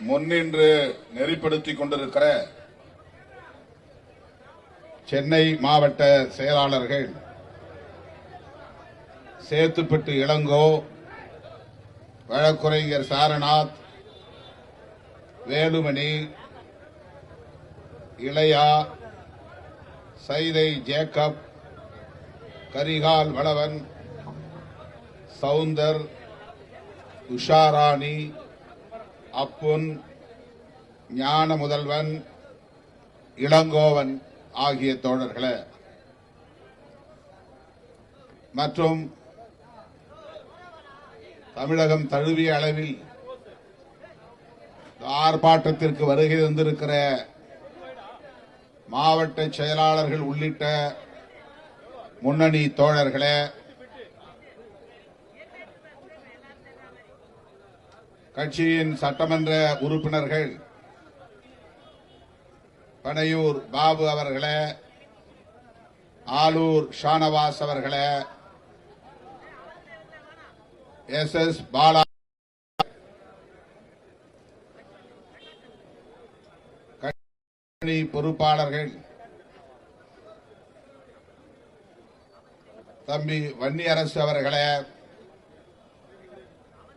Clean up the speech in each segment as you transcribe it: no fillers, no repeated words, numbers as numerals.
முன்னின்று நெறிப்படுத்திக் கொண்டிருக்கிற சென்னை மாவட்ட செயலாளர்கள் சேத்துப்பட்டு இளங்கோ, வழக்குரைஞர் சாரநாத், வேலுமணி, இளையா, சைதை ஜேக்கப், கரிகால் வளவன், சவுந்தர், உஷாராணி, அப்புன், ஞான முதல்வன், இளங்கோவன் ஆகிய தோழர்களே மற்றும் தமிழகம் தழுவிய அளவில் ஆர்ப்பாட்டத்திற்கு வருகை தந்திருக்கிற மாவட்ட செயலாளர்கள் உள்ளிட்ட முன்னணி தோழர்களே, கட்சியின் சட்டமன்ற உறுப்பினர்கள் பனையூர் பாபு அவர்களே, ஆலூர் ஷானவாஸ் அவர்களே, SS பாலா, கட்சி பொறுப்பாளர்கள் தம்பி வன்னியரசு அவர்களே,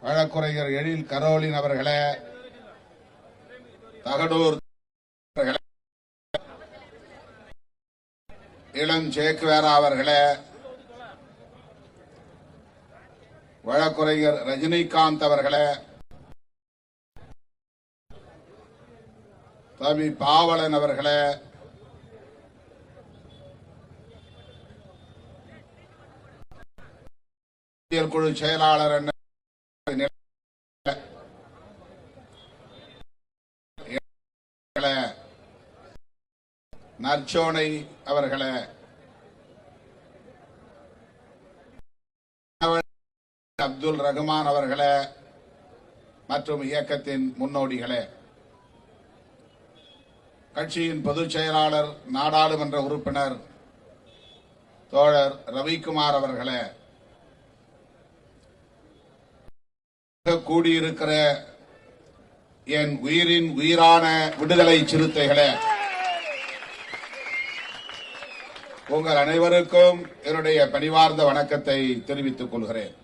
வழக்குரைஞர் எழில் கரோலின் அவர்களே, தகடூர் இளம் சேக்குவேரா அவர்களே, வழக்குரைஞர் ரஜினிகாந்த் அவர்களே, தம்பி பாவலன் அவர்களே, குழு செயலாளர் நற்சோனை அவர்களே, அப்துல் ரஹ்மான் அவர்களே மற்றும் இயக்கத்தின் முன்னோடிகளே, கட்சியின் பொதுச் செயலாளர் நாடாளுமன்ற உறுப்பினர் தோழர் ரவிக்குமார் அவர்களே, கூடியிருக்கிற என் உயிரின் உயிரான விடுதலை சிறுத்தைகளே, உங்கள் அனைவருக்கும் என்னுடைய பணிவார்ந்த வணக்கத்தை தெரிவித்துக் கொள்கிறேன்.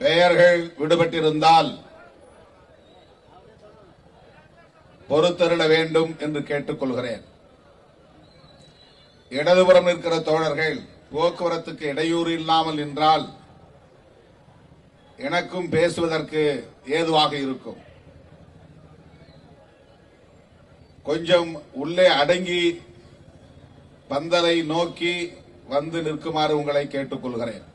பெயர்கள் விடுபட்டிருந்தால் பொறுத்தருள வேண்டும் என்று கேட்டுக் கொள்கிறேன். இடதுபுறம் இருக்கிற தோழர்கள் போக்குவரத்துக்கு இடையூறு இல்லாமல் நின்றால் எனக்கும் பேசுவதற்கு ஏதுவாக இருக்கும். கொஞ்சம் உள்ளே அடங்கி பந்தலை நோக்கி வந்து நிற்குமாறு உங்களை கேட்டுக் கொள்கிறேன்.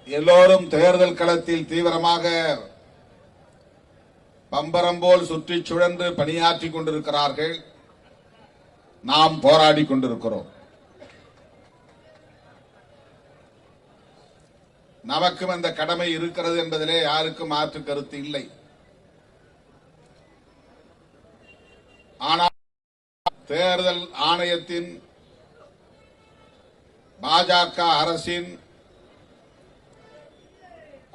எல்லோரும் தேர்தல் களத்தில் தீவிரமாக பம்பரம் போல் சுற்றி சுழன்று பணியாற்றிக் கொண்டிருக்கிறார்கள். நாம் போராடிக் கொண்டிருக்கிறோம். நமக்கும் அந்த கடமை இருக்கிறது என்பதிலே யாருக்கும் மாற்று கருத்து இல்லை. ஆனால் தேர்தல் ஆணையத்தின் பாஜக அரசின்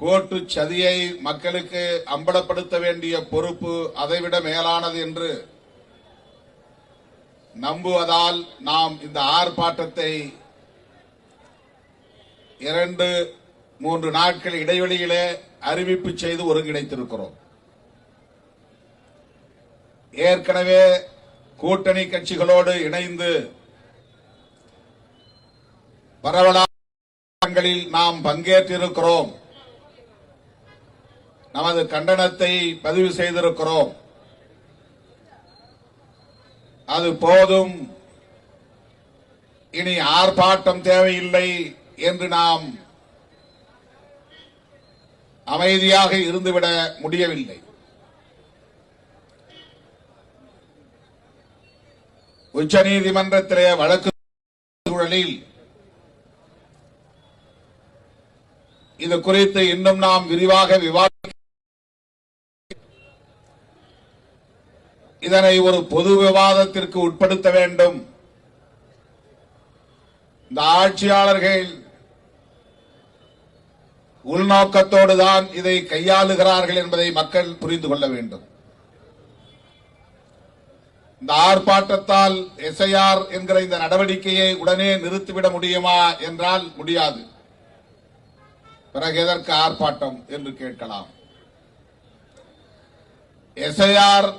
கோட்டு சதியை மக்களுக்கு அம்பலப்படுத்த வேண்டிய பொறுப்பு அதைவிட மேலானது என்று நம்புவதால் நாம் இந்த ஆர்ப்பாட்டத்தை 2-3 நாட்கள் இடைவெளியிலே அறிவிப்பு செய்து ஒருங்கிணைத்திருக்கிறோம். ஏற்கனவே கூட்டணி கட்சிகளோடு இணைந்து பரவலாக நாம் பங்கேற்றிருக்கிறோம். நமது கண்டனத்தை பதிவு செய்திருக்கிறோம். அது போதும், இனி ஆர்ப்பாட்டம் தேவையில்லை என்று நாம் அமைதியாக இருந்துவிட முடியவில்லை. உச்சநீதிமன்றத்திலே வழக்கு சூழலில் இது குறித்து இன்னும் நாம் விரிவாக விவாதிக்க, இதனை ஒரு பொது விவாதத்திற்கு உட்படுத்த வேண்டும். இந்த ஆட்சியாளர்கள் உள்நோக்கத்தோடுதான் இதை கையாளுகிறார்கள் என்பதை மக்கள் புரிந்து கொள்ள வேண்டும். இந்த ஆர்ப்பாட்டத்தால் எஸ்ஐஆர் என்கிற இந்த நடவடிக்கையை உடனே நிறுத்திவிட முடியுமா என்றால் முடியாது. பிறகு எதற்கு ஆர்ப்பாட்டம் என்று கேட்கலாம். எஸ்ஐஆர்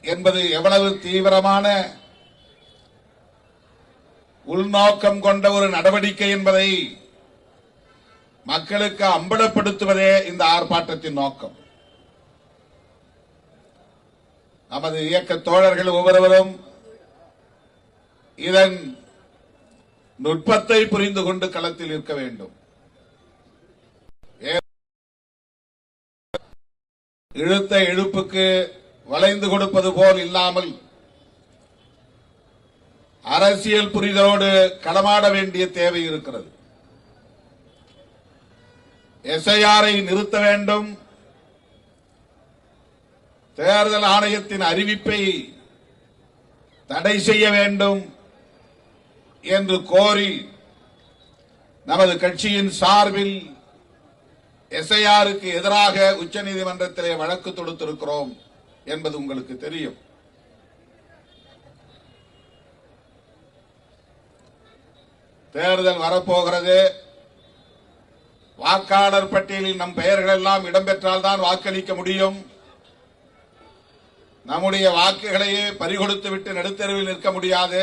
என்பது எவ்வளவு தீவிரமான உள்நோக்கம் கொண்ட ஒரு நடவடிக்கை என்பதை மக்களுக்கு அம்பலப்படுத்துவதே இந்த ஆர்ப்பாட்டத்தின் நோக்கம். நமது இயக்க தோழர்கள் ஒவ்வொருவரும் இதன் நுட்பத்தை புரிந்து கொண்டு களத்தில் இருக்க வேண்டும். இழுத்த இழுப்புக்கு வளைந்து கொடுப்பது போல் இல்லாமல் அரசியல் புரிதலோடு களமாட வேண்டிய தேவை இருக்கிறது. எஸ்ஐஆரை நிறுத்த வேண்டும், தேர்தல் ஆணையத்தின் அறிவிப்பை தடை செய்ய வேண்டும் என்று கோரி நமது கட்சியின் சார்பில் எஸ்ஐஆருக்கு எதிராக உச்சநீதிமன்றத்திலே வழக்கு தொடுத்திருக்கிறோம் என்பது உங்களுக்கு தெரியும். தேர்தல் வரப்போகிறது. வாக்காளர் பட்டியலில் நம் பெயர்கள் எல்லாம் இடம்பெற்றால் தான் வாக்களிக்க முடியும். நம்முடைய வாக்குகளையே பறிகொடுத்துவிட்டு நடுத்தெருவில் நிற்க முடியாது.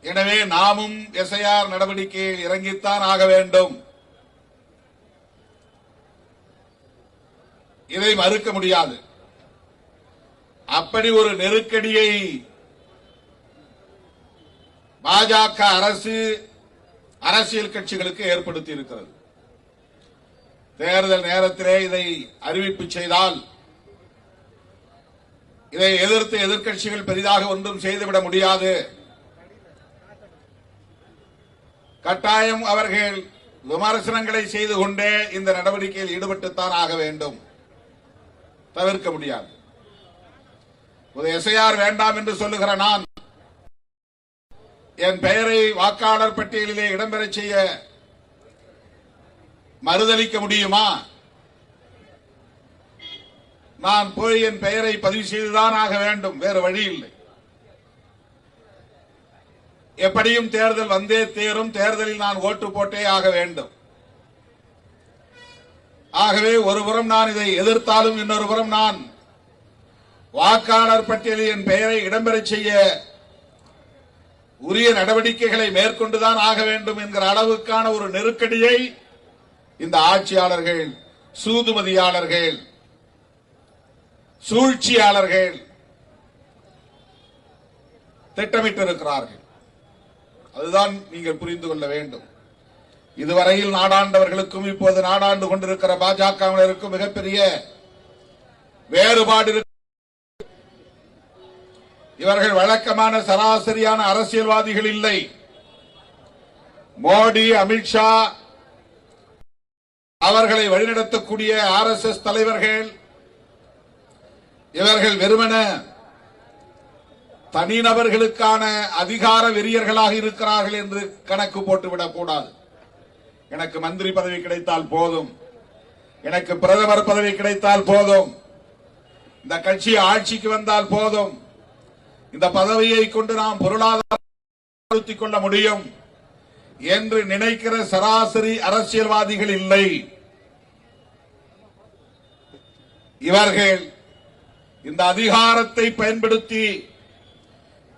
எனவே நாமும் எஸ்ஐஆர் நடவடிக்கையில் இறங்கித்தான் ஆக வேண்டும். இதை மறுக்க முடியாது. அப்படி ஒரு நெருக்கடியை பாஜக அரசு அரசியல் கட்சிகளுக்கு ஏற்படுத்தி இருக்கிறது. தேர்தல் நேரத்திலே இதை அறிவிப்பு செய்தால் இதை எதிர்த்து எதிர்க்கட்சிகள் பெரிதாக ஒன்றும் செய்துவிட முடியாது. கட்டாயம் அவர்கள் விமர்சனங்களை செய்து கொண்டே இந்த நடவடிக்கையில் ஈடுபட்டுத்தான் ஆக வேண்டும், தவிர்க்க முடியாது. எஸ்ஐஆர் வேண்டாம் என்று சொல்லுகிற நான் என் பெயரை வாக்காளர் பட்டியலிலே இடம்பெறச் செய்ய மறுதளிக்க முடியுமா? நான் போய் என் பெயரை பதிவு செய்துதான் ஆக வேண்டும், வேறு வழி இல்லை. எப்படியும் தேர்தல் வந்தே தேரும், தேர்தலில் நான் ஓட்டு போட்டே ஆக வேண்டும். ஆகவே ஒருபுறம் நான் இதை எதிர்த்தாலும் இன்னொரு புறம் நான் வாக்காளர் பட்டியலில் என் பெயரை இடம்பெறச் செய்ய உரிய நடவடிக்கைகளை மேற்கொண்டுதான் ஆக வேண்டும் என்கிற அளவுக்கான ஒரு நெருக்கடியை இந்த ஆட்சியாளர்கள், சூதுமதியாளர்கள், சூழ்ச்சியாளர்கள் திட்டமிட்டிருக்கிறார்கள். அதுதான் நீங்கள் புரிந்து கொள்ள வேண்டும். இதுவரையில் நாடாண்டவர்களுக்கும் இப்போது நாடாண்டு கொண்டிருக்கிற பாஜகவினருக்கும் மிகப்பெரிய வேறுபாடு. இவர்கள் வழக்கமான சராசரியான அரசியல்வாதிகள் இல்லை. மோடி, அமித்ஷா, அவர்களை வழிநடத்தக்கூடிய RSS தலைவர்கள், இவர்கள் வெறுமன தனிநபர்களுக்கான அதிகார வெறியர்களாக இருக்கிறார்கள் என்று கணக்கு போட்டுவிடக் கூடாது. எனக்கு மந்திரி பதவி கிடைத்தால் போதும், எனக்கு பிரதமர் பதவி கிடைத்தால் போதும், இந்த கட்சி ஆட்சிக்கு வந்தால் போதும், இந்த பதவியை கொண்டு நாம் பொருளாதாரத்தை கொள்ள முடியும் என்று நினைக்கிற சராசரி அரசியல்வாதிகள் இல்லை. இவர்கள் இந்த அதிகாரத்தை பயன்படுத்தி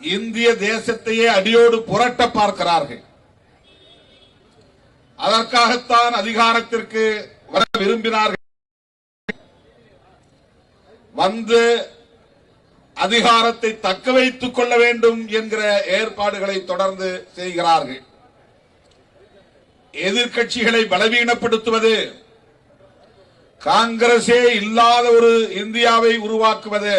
இந்திய தேசத்தையே அடியோடு புரட்ட பார்க்கிறார்கள். அதற்காகத்தான் அதிகாரத்திற்கு வர விரும்பினார்கள். வந்து அதிகாரத்தை தக்க வைத்துக் கொள்ள வேண்டும் என்கிற ஏற்பாடுகளை தொடர்ந்து செய்கிறார்கள். எதிர்க்கட்சிகளை பலவீனப்படுத்துவது, காங்கிரஸே இல்லாத ஒரு இந்தியாவை உருவாக்குவது,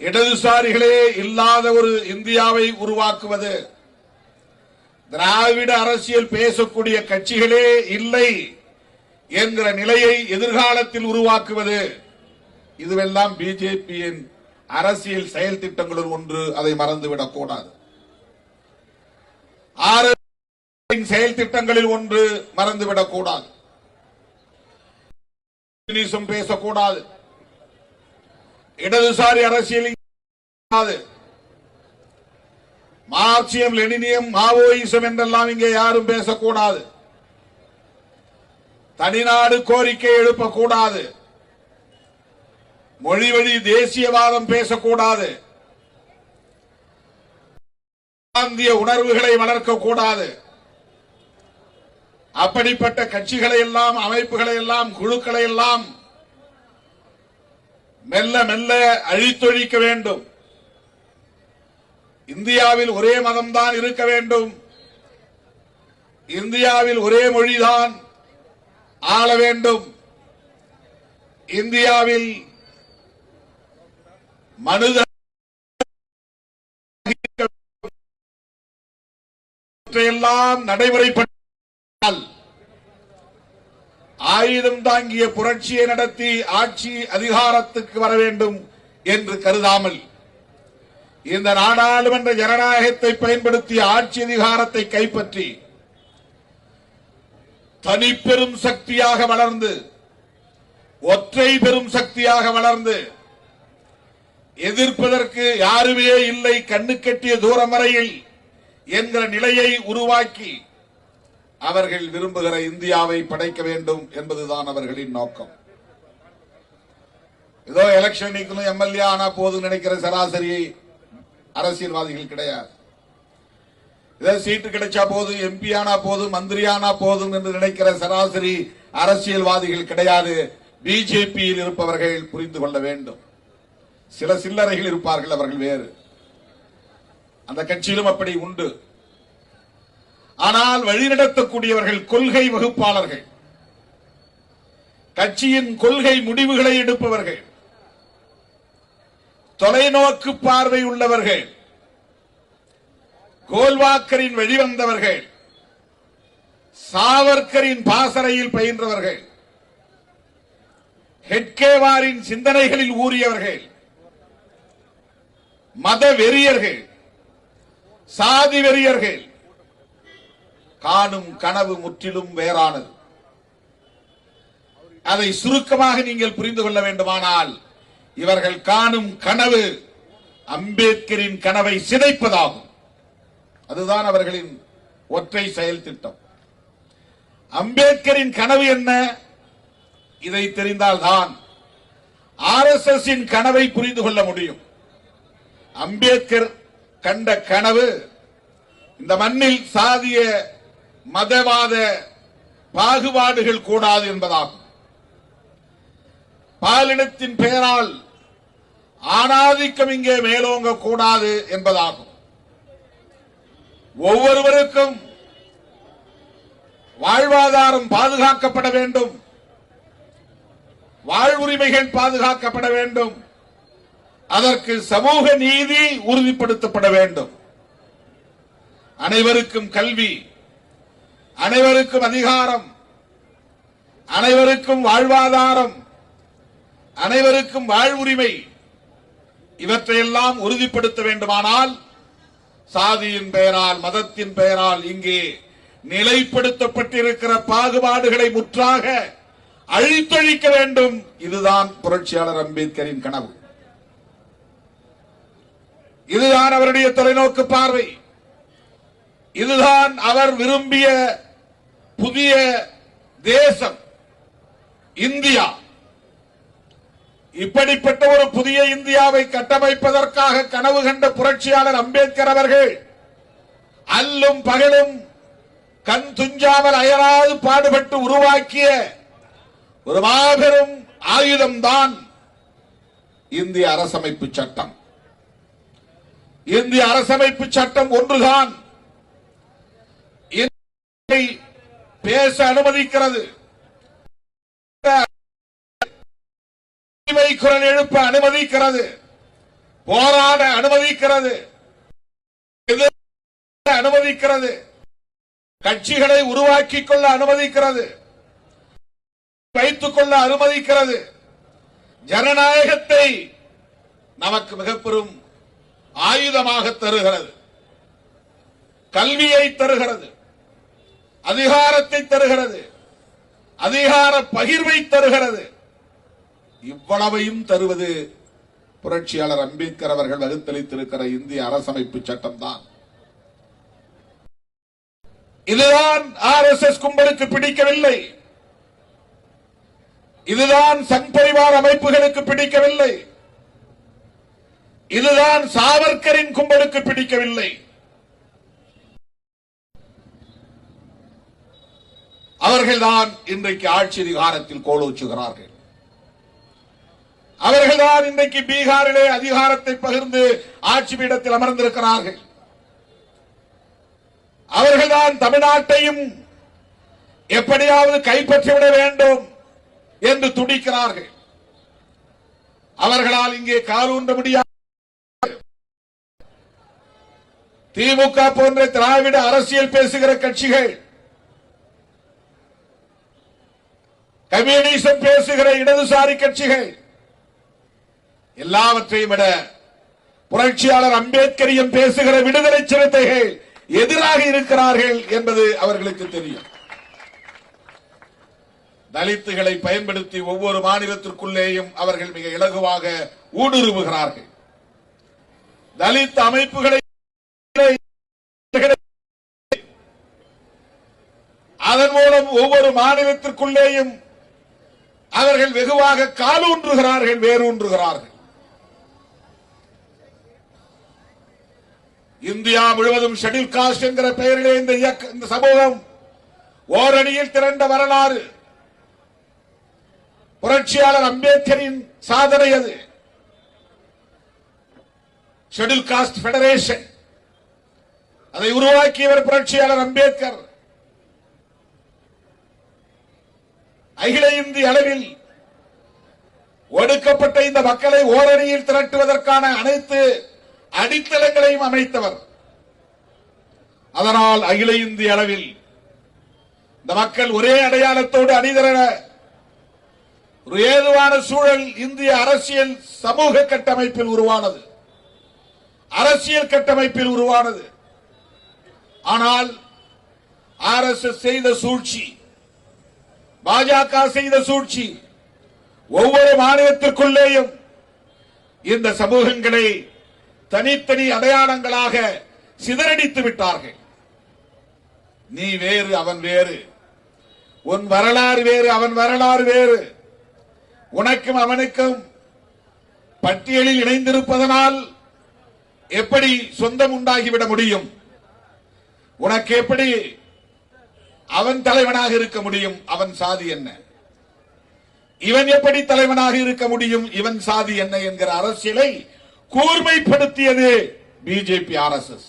இடதுசாரிகளே இல்லாத ஒரு இந்தியாவை உருவாக்குவது, திராவிட அரசியல் பேசக்கூடிய கட்சிகளே இல்லை என்கிற நிலையை எதிர்காலத்தில் உருவாக்குவது, இதுவெல்லாம் பிஜேபியின் அரசியல் செயல் திட்டங்களுள் ஒன்று. அதை மறந்துவிடக் கூடாது. செயல் திட்டங்களில் ஒன்று மறந்துவிடக் கூடாது. பேசக்கூடாது, இடதுசாரி அரசியல், மார்க்சியம், லெனினியம், மாவோயிசம் என்றெல்லாம் இங்கே யாரும் பேசக்கூடாது. தனிநாடு கோரிக்கை எழுப்பக்கூடாது. மொழி வழி தேசியவாதம் பேசக்கூடாது. பிராந்திய உணர்வுகளை வளர்க்கக்கூடாது. அப்படிப்பட்ட கட்சிகளை எல்லாம், அமைப்புகளை எல்லாம், குழுக்களை எல்லாம் மெல்ல மெல்ல அழித்தொழிக்க வேண்டும். இந்தியாவில் ஒரே மதம்தான் இருக்க வேண்டும். இந்தியாவில் ஒரே மொழிதான் ஆள வேண்டும். இந்தியாவில் மனித எல்லாம் நடைமுறைப்பட்டால் ஆயுதம் தாங்கிய புரட்சியை நடத்தி ஆட்சி அதிகாரத்துக்கு வர வேண்டும் என்று கருதாமல் இந்த நாடாளுமன்ற ஜனநாயகத்தை பயன்படுத்தி ஆட்சி அதிகாரத்தை கைப்பற்றி தனிப்பெரும் சக்தியாக வளர்ந்து, ஒற்றை பெரும் சக்தியாக வளர்ந்து, எதிர்ப்பதற்கு யாருமே இல்லை, கண்ணு கட்டிய தூரம் வரையில் என்கிற நிலையை உருவாக்கி அவர்கள் விரும்புகிற இந்தியாவை படைக்க வேண்டும் என்பதுதான் அவர்களின் நோக்கம். ஏதோ எலெக்ஷன் நிக்கணும், எம்எல்ஏ ஆனா போதும் நினைக்கிற சராசரி அரசியல்வாதிகள் கிடையாது. ஏதோ சீட்டு கிடைச்சா போதும், எம்பி ஆனா போதும், மந்திரி ஆனா போதும் என்று நினைக்கிற சராசரி அரசியல்வாதிகள் கிடையாது. பிஜேபியில் இருப்பவர்கள் புரிந்து கொள்ள வேண்டும். சில சில்லறைகள் இருப்பார்கள், அவர்கள் வேறு. அந்த கட்சியிலும் அப்படி உண்டு. ஆனால் வழிநடத்தக்கூடியவர்கள் கொள்கை வகுப்பாளர்கள், கட்சியின் கொள்கை முடிவுகளை எடுப்பவர்கள், தொலைநோக்கு பார்வை உள்ளவர்கள், கோல்வாக்கரின் வெளிவந்தவர்கள், சாவர்கரின் பாசறையில் பயின்றவர்கள், ஹெட்கேவாரின் சிந்தனைகளில் ஊறியவர்கள், மத வெறியர்கள், சாதி வெறியர்கள். காணும் கனவு முற்றிலும் வேறானது. அதை சுருக்கமாக நீங்கள் புரிந்து கொள்ள வேண்டுமானால், இவர்கள் காணும் கனவு அம்பேத்கரின் கனவை சிதைப்பதாகும். அதுதான் அவர்களின் ஒற்றை செயல் திட்டம். அம்பேத்கரின் கனவு என்ன? இதை தெரிந்தால்தான் RSS கனவை புரிந்து கொள்ள முடியும். அம்பேத்கர் கண்ட கனவு இந்த மண்ணில் சாதிய மதவாத பாகுபாடுகள் கூடாது என்பதாகும். பாலினத்தின் பெயரால் ஆணாதிக்கம் இங்கே மேலோங்க கூடாது என்பதாகும். ஒவ்வொருவருக்கும் வாழ்வாதாரம் பாதுகாக்கப்பட வேண்டும், வாழ்வுரிமைகள் பாதுகாக்கப்பட வேண்டும், அதற்கு சமூக நீதி உறுதிப்படுத்தப்பட வேண்டும். அனைவருக்கும் கல்வி, அனைவருக்கும் அதிகாரம், அனைவருக்கும் வாழ்வாதாரம், அனைவருக்கும் வாழ்வுரிமை, இவற்றையெல்லாம் உறுதிப்படுத்த வேண்டுமானால் சாதியின் பெயரால், மதத்தின் பெயரால் இங்கே நிலைப்படுத்தப்பட்டிருக்கிற பாகுபாடுகளை முற்றாக அழித்தொழிக்க வேண்டும். இதுதான் புரட்சியாளர் அம்பேத்கரின் கனவு. இதுதான் அவருடைய தொலைநோக்கு பார்வை. இதுதான் அவர் விரும்பிய புதிய தேசம் இந்தியா. இப்படிப்பட்ட ஒரு புதிய இந்தியாவை கட்டமைப்பதற்காக கனவு கண்ட புரட்சியாளர் அம்பேத்கர் அவர்கள் அல்லும் பகலும் கண் துஞ்சாமல் அயராது பாடுபட்டு உருவாக்கிய ஒரு மாபெரும் ஆயுதம்தான் இந்திய அரசமைப்பு சட்டம். இந்திய அரசமைப்பு சட்டம் ஒன்றுதான் பேச அனுமதிக்கிறது, குரல் எழுப்ப அனுமதிக்கிறது, போராட அனுமதிக்கிறது, அனுமதிக்கிறது, கட்சிகளை உருவாக்கிக் கொள்ள அனுமதிக்கிறது, வைத்துக் கொள்ள அனுமதிக்கிறது. ஜனநாயகத்தை நமக்கு மிக பெரும் ஆயுதமாக தருகிறது. கல்வியை தருகிறது, அதிகாரத்தை தருகிறது, அதிகார பகிர்வை தருகிறது. இவ்வளவையும் தருவது புரட்சியாளர் அம்பேத்கர் அவர்கள் வகுத்தளித்திருக்கிற இந்திய அரசமைப்பு சட்டம் தான். இதுதான் RSS கும்பலுக்கு பிடிக்கவில்லை, இதுதான் சங் பரிவார் அமைப்புகளுக்கு பிடிக்கவில்லை, இதுதான் சாவர்கரின் கும்பலுக்கு பிடிக்கவில்லை. அவர்கள்தான் இன்றைக்கு ஆட்சி அதிகாரத்தில் கோலோச்சுகிறார்கள். அவர்கள்தான் இன்றைக்கு பீகாரிலே அதிகாரத்தை பகிர்ந்து ஆட்சி பீடத்தில் அமர்ந்திருக்கிறார்கள். அவர்கள்தான் தமிழ்நாட்டையும் எப்படியாவது கைப்பற்றிவிட வேண்டும் என்று துடிக்கிறார்கள். அவர்களால் இங்கே காலூன்ற முடியாது. திமுக போன்ற திராவிட அரசியல் பேசுகிற கட்சிகள், கம்யூனிசம் பேசுகிற இடதுசாரி கட்சிகள் எல்லாவற்றையும் விட புரட்சியாளர் அம்பேத்கரியம் பேசுகிற விடுதலை சிறுத்தைகள் எதிராக இருக்கிறார்கள் என்பது அவர்களுக்கு தெரியும். தலித்துகளை பயன்படுத்தி ஒவ்வொரு மாநிலத்திற்குள்ளேயும் அவர்கள் மிக இலகுவாக ஊடுருவுகிறார்கள். தலித் அமைப்புகளை அதன் மூலம் ஒவ்வொரு மாநிலத்திற்குள்ளேயும் அவர்கள் வெகுவாக காலூன்றுகிறார்கள், வேரூன்றுகிறார்கள். இந்தியா முழுவதும் ஷெட்யூல் காஸ்ட் என்கிற பெயரிலே இந்த சமூகம் ஓரணியில் திரண்ட வரலாறு. புரட்சியாளர் அம்பேத்கரின் சாதனை அது. ஷெட்யூல் காஸ்ட் பெடரேஷன், அதை உருவாக்கியவர் புரட்சியாளர் அம்பேத்கர். அகில இந்திய அளவில் ஒடுக்கப்பட்ட இந்த மக்களை ஓரணியில் திரட்டுவதற்கான அனைத்து அடித்தளங்களையும் அமைத்தவர். அதனால் அகில இந்திய அளவில் இந்த மக்கள் ஒரே அடையாளத்தோடு அணிதிரள ஒரு ஏதுவான சூழல் இந்திய அரசியல் சமூக கட்டமைப்பில் உருவானது, அரசியல் கட்டமைப்பில் உருவானது. ஆனால் RSS செய்த சூழ்ச்சி, பாஜக செய்த சூழ்ச்சி, ஒவ்வொரு மாநிலத்திற்குள்ளேயும் இந்த சமூகங்களை தனித்தனி அடையாளங்களாக சிதறடித்து விட்டார்கள். நீ வேறு, அவன் வேறு, உன் வரலாறு வேறு, அவன் வரலாறு வேறு, உனக்கும் அவனுக்கும் பட்டியலில் இணைந்திருப்பதனால் எப்படி சொந்தம் உண்டாகிவிட முடியும்? உனக்கு எப்படி அவன் தலைவனாக இருக்க முடியும்? அவன் சாதி என்ன? இவன் எப்படி தலைவனாக இருக்க முடியும்? இவன் சாதி என்ன என்கிற அரசியலை கூர்மைப்படுத்தியது பிஜேபி, RSS.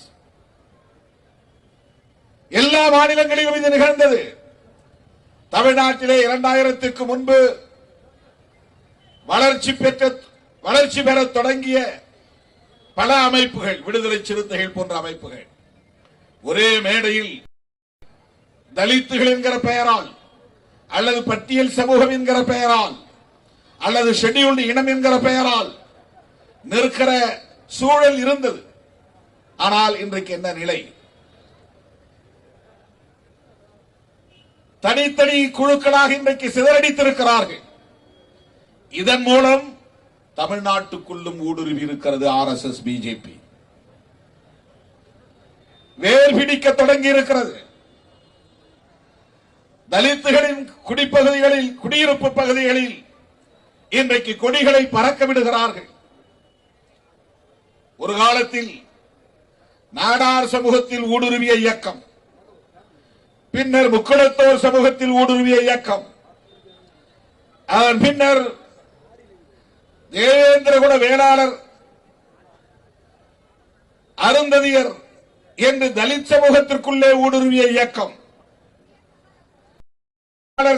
எல்லா மாநிலங்களிலும் இது நிகழ்ந்தது. தமிழ்நாட்டிலே 2000க்கு முன்பு வளர்ச்சி பெற தொடங்கிய பல அமைப்புகள், விடுதலை சிறுத்தைகள் போன்ற அமைப்புகள் ஒரே மேடையில் தலித்துகள் என்கிற பெயரால் அல்லது பட்டியல் சமூகம் என்கிற பெயரால் அல்லது ஷெட்யூல்டு இனம் என்கிற பெயரால் நிற்கிற சூழல் இருந்தது. ஆனால் இன்றைக்கு என்ன நிலை? தனித்தனி குழுக்களாக இன்றைக்கு சிதறடித்திருக்கிறார்கள். இதன் மூலம் தமிழ்நாட்டுக்குள்ளும் ஊடுருவி இருக்கிறது RSS, பிஜேபி வேர் பிடிக்க தொடங்கி இருக்கிறது. தலித்துகளின் குடிப்பகுதிகளில், குடியிருப்பு பகுதிகளில் இன்றைக்கு கொடிகளை பறக்க விடுகிறார்கள். ஒரு காலத்தில் நாடார் சமூகத்தில் ஊடுருவிய இயக்கம், பின்னர் முக்குளத்தோர் சமூகத்தில் ஊடுருவிய இயக்கம், அதன் பின்னர் தேவேந்திரகுல வேளாளர், அருந்ததியர் என்று தலித் சமூகத்திற்குள்ளே ஊடுருவிய இயக்கம்,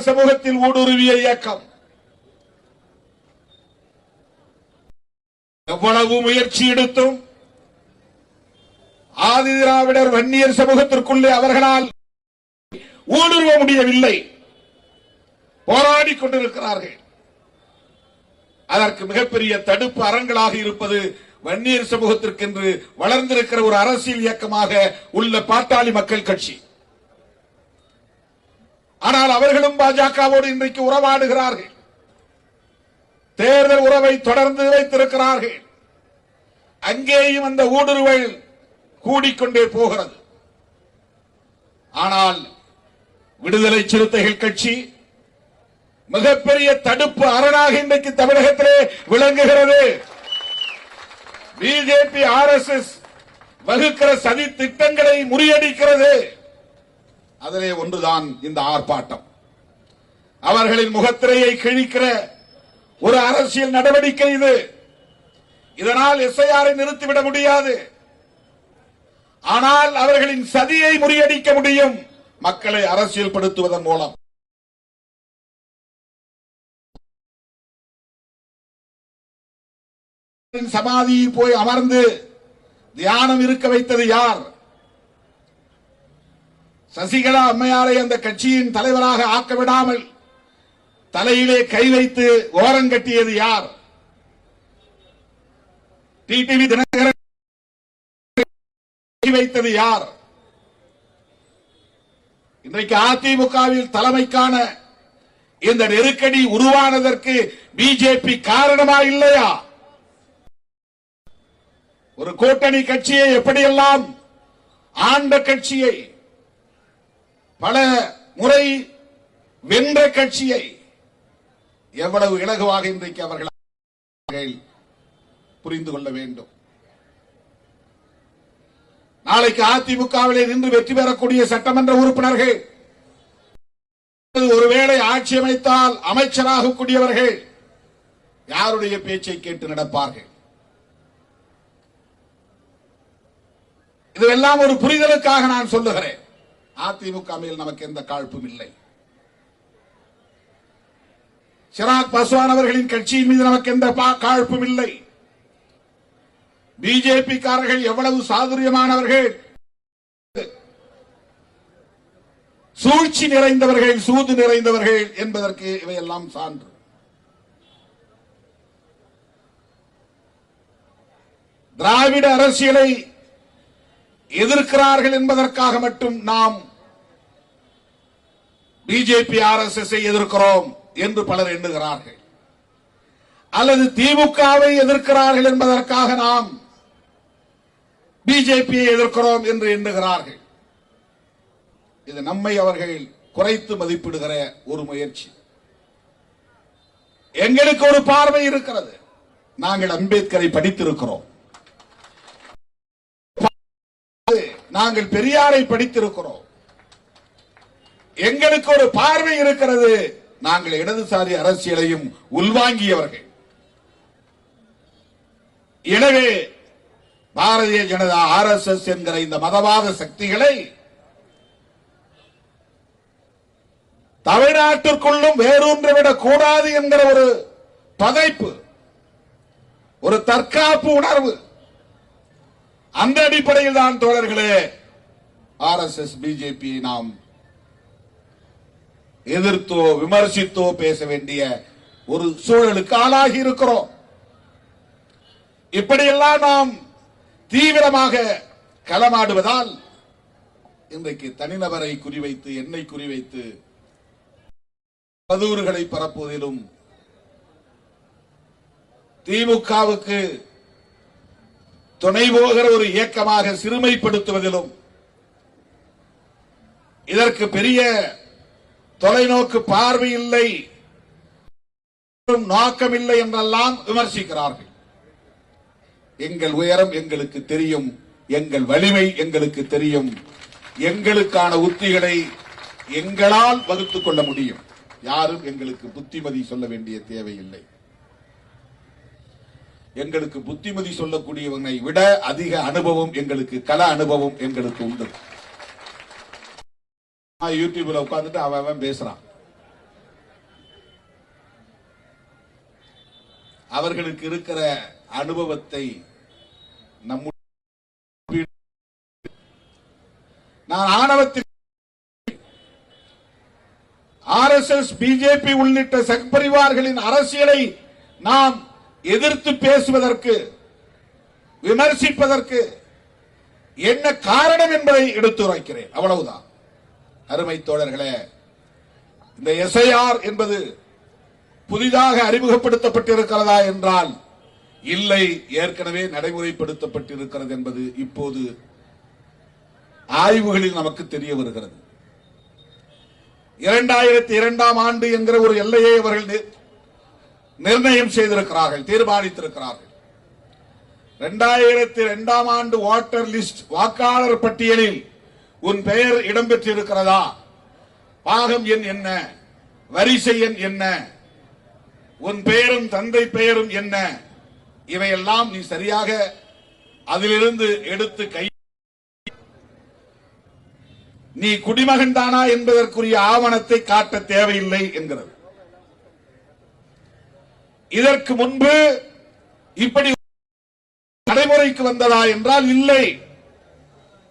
சமூகத்தில் ஊடுருவிய இயக்கம், எவ்வளவு முயற்சி எடுத்தும் ஆதி திராவிடர் வன்னியர் சமூகத்திற்குள்ளே அவர்களால் ஊடுருவ முடியவில்லை. போராடிக் கொண்டிருக்கிறார்கள். அதற்கு மிகப்பெரிய தடுப்பு அரண்களாக இருப்பது வன்னியர் சமூகத்திற்கென்று வளர்ந்திருக்கிற ஒரு அரசியல் இயக்கமாக உள்ள பாட்டாளி மக்கள் கட்சி. ஆனால் அவர்களும் பாஜகவோடு இன்றைக்கு உறவாடுகிறார்கள். தேர்தல் உறவை தொடர்ந்து வைத்திருக்கிறார்கள். அங்கேயும் அந்த ஊடுருவல் கூடிக்கொண்டே போகிறது. ஆனால் விடுதலை சிறுத்தைகள் கட்சி மிகப்பெரிய தடுப்பு அரணாக இன்றைக்கு தமிழகத்திலே விளங்குகிறது. பிஜேபி RSS வகுக்கிற சதி திட்டங்களை முறியடிக்கிறது. அதிலே ஒன்றுதான் இந்த ஆர்ப்பாட்டம். அவர்களின் முகத்திரையை கிழிக்கிற ஒரு அரசியல் நடவடிக்கை இது. இதனால் SIR-ஐ நிறுத்திவிட முடியாது. ஆனால் அவர்களின் சதியை முறியடிக்க முடியும், மக்களை அரசியல் படுத்துவதன் மூலம். சமாதியில் போய் அமர்ந்து தியானம் இருக்க வைத்தது யார்? சசிகலா அம்மையாரை அந்த கட்சியின் தலைவராக ஆக்க விடாமல் தலையிலே கை வைத்து ஓரங்கட்டியது யார்? டிடிவி தினகரன் வைத்தது யார்? இன்றைக்கு அதிமுகவில் தலைமைக்கான இந்த நெருக்கடி உருவானதற்கு பிஜேபி காரணமா இல்லையா? ஒரு கூட்டணி கட்சியை எப்படியெல்லாம் ஆண்ட கட்சியை, பல முறை வென்ற கட்சியை எவ்வளவு இலகுவாக இன்றைக்கு அவர்கள் புரிந்து கொள்ள வேண்டும். நாளைக்கு அதிமுகவிலே நின்று வெற்றி பெறக்கூடிய சட்டமன்ற உறுப்பினர்கள், ஒருவேளை ஆட்சி அமைத்தால் அமைச்சராக கூடியவர்கள் யாருடைய பேச்சை கேட்டு நடப்பார்கள்? இதெல்லாம் ஒரு புரிதலுக்காக நான் சொல்லுகிறேன். அதிமுக மேல் நமக்கு எந்த காழ்ப்பும் இல்லை. சிராக் பாஸ்வான் அவர்களின் கட்சியின் மீது நமக்கு எந்த காழ்ப்பும் இல்லை. பிஜேபி காரர்கள் எவ்வளவு சாதுரியமானவர்கள், சூழ்ச்சி நிறைந்தவர்கள், சூது நிறைந்தவர்கள் என்பதற்கு இவையெல்லாம் சான்று. திராவிட அரசியலை எதிர்க்கிறார்கள் என்பதற்காக மட்டும் நாம் பிஜேபி RSS-ஐ எதிர்க்கிறோம் என்று பலர் எண்ணுகிறார்கள். அல்லது திமுகவை எதிர்க்கிறார்கள் என்பதற்காக நாம் பிஜேபியை எதிர்க்கிறோம் என்று எண்ணுகிறார்கள். இது நம்மை அவர்கள் குறைத்து மதிப்பிடுகிற ஒரு முயற்சி. எங்களுக்கு ஒரு பார்வை இருக்கிறது. நாங்கள் அம்பேத்கரை படித்திருக்கிறோம், நாங்கள் பெரியாரை படித்திருக்கிறோம். எங்களுக்கு ஒரு பார்வை இருக்கிறது. நாங்கள் இடதுசாரி அரசியலையும் உள்வாங்கியவர்கள். எனவே பாரதிய ஜனதா RSS என்கிற இந்த மதவாத சக்திகளை தமிழ்நாட்டிற்குள்ளும் வேரூன்றிவிடக் கூடாது என்கிற ஒரு பதைப்பு, ஒரு தற்காப்பு உணர்வு, அந்த அடிப்படையில் தான் தோழர்களே RSS பிஜேபியை நாம் எதிர்த்தோ விமர்சித்தோ பேச வேண்டிய ஒரு சூழலுக்கு ஆளாகி இருக்கிறோம். இப்படியெல்லாம் நாம் தீவிரமாக களமாடுவதால் இன்றைக்கு தனிநபரை குறிவைத்து, என்னை குறிவைத்து அவதூறுகளை பரப்புவதிலும், திமுகவுக்கு துணை போகிற ஒரு இயக்கமாக சிறுமைப்படுத்துவதிலும், இதற்கு பெரிய தொலைநோக்கு பார்வை இல்லை, நோக்கமில்லை என்றெல்லாம் விமர்சிக்கிறார்கள். எங்கள் உயரம் எங்களுக்கு தெரியும், எங்கள் வலிமை எங்களுக்கு தெரியும், எங்களுக்கான உத்திகளை எங்களால் வகுத்துக் கொள்ள முடியும். யாரும் எங்களுக்கு புத்திமதி சொல்ல வேண்டிய தேவையில்லை. எங்களுக்கு புத்திமதி சொல்லக்கூடியவனை விட அதிக அனுபவம் எங்களுக்கு, கள அனுபவம் எங்களுக்கு உண்டு. யூடியூப்ல உட்கார்ந்துட்டு அவன் பேசுறான். அவர்களுக்கு இருக்கிற அனுபவத்தை நான் ஆணவத்தில் RSS பிஜேபி உள்ளிட்ட சக்பரிவார்களின் அரசியலை நாம் எதிர்த்து பேசுவதற்கு விமர்சிப்பதற்கு என்ன காரணம் என்பதை எடுத்துரைக்கிறேன். அவ்வளவுதான். அருமை தோழர்களே, இந்த எஸ்ஐஆர் என்பது புதிதாக அறிமுகப்படுத்தப்பட்டிருக்கிறதா என்றால் இல்லை, ஏற்கனவே நடைமுறைப்படுத்தப்பட்டிருக்கிறது என்பது இப்போது ஆய்வுகளில் நமக்கு தெரிய வருகிறது. 2002ஆம் ஆண்டு என்கிற ஒரு எல்லையை அவர்கள் நிர்ணயம் செய்திருக்கிறார்கள், தீர்மானித்திருக்கிறார்கள். 2002ஆம் ஆண்டு வாட்டர் லிஸ்ட் வாக்காளர் பட்டியலில் உன் பெயர் இடம்பெற்றிருக்கிறதா, பாகம் எண் என்ன, வரிசை எண் என்ன, உன் பெயரும் தந்தை பெயரும் என்ன, இவையெல்லாம் நீ சரியாக அதிலிருந்து எடுத்து கை நீ குடிமகன் தானா என்பதற்குரிய ஆவணத்தை காட்ட தேவையில்லை என்கிறது. இதற்கு முன்பு இப்படி நடைமுறைக்கு வந்ததா என்றால் இல்லை,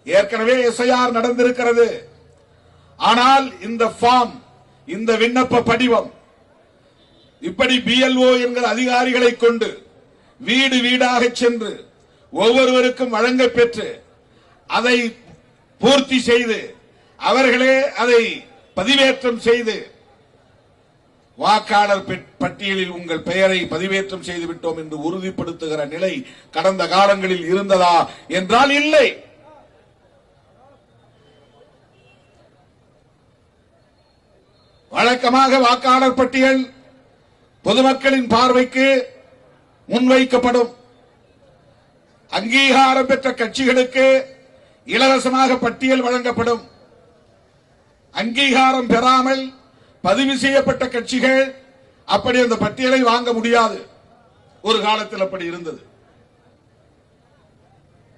ஏற்கனவே எஸ்ஐஆர் நடந்திருக்கிறது. ஆனால் இந்த ஃபார்ம், இந்த விண்ணப்ப படிவம் இப்படி பிஎல்ஓ என்கிற அதிகாரிகளை கொண்டு வீடு வீடாக சென்று ஒவ்வொருவருக்கும் வழங்க பெற்று அதை பூர்த்தி செய்து அவர்களே அதை பதிவேற்றம் செய்து வாக்காளர் பட்டியலில் உங்கள் பெயரை பதிவேற்றம் செய்து விட்டோம் என்று உறுதிப்படுத்துகிற நிலை கடந்த காலங்களில் இருந்ததா என்றால் இல்லை. வழக்கமாக வாக்காளர் பட்டியல் பொதுமக்களின் பார்வைக்கு முன்வைக்கப்படும். அங்கீகாரம் பெற்ற கட்சிகளுக்கு இலவசமாக பட்டியல் வழங்கப்படும். அங்கீகாரம் பெறாமல் பதிவு செய்யப்பட்ட கட்சிகள் அப்படி அந்த பட்டியலை வாங்க முடியாது. ஒரு காலத்தில் அப்படி இருந்தது.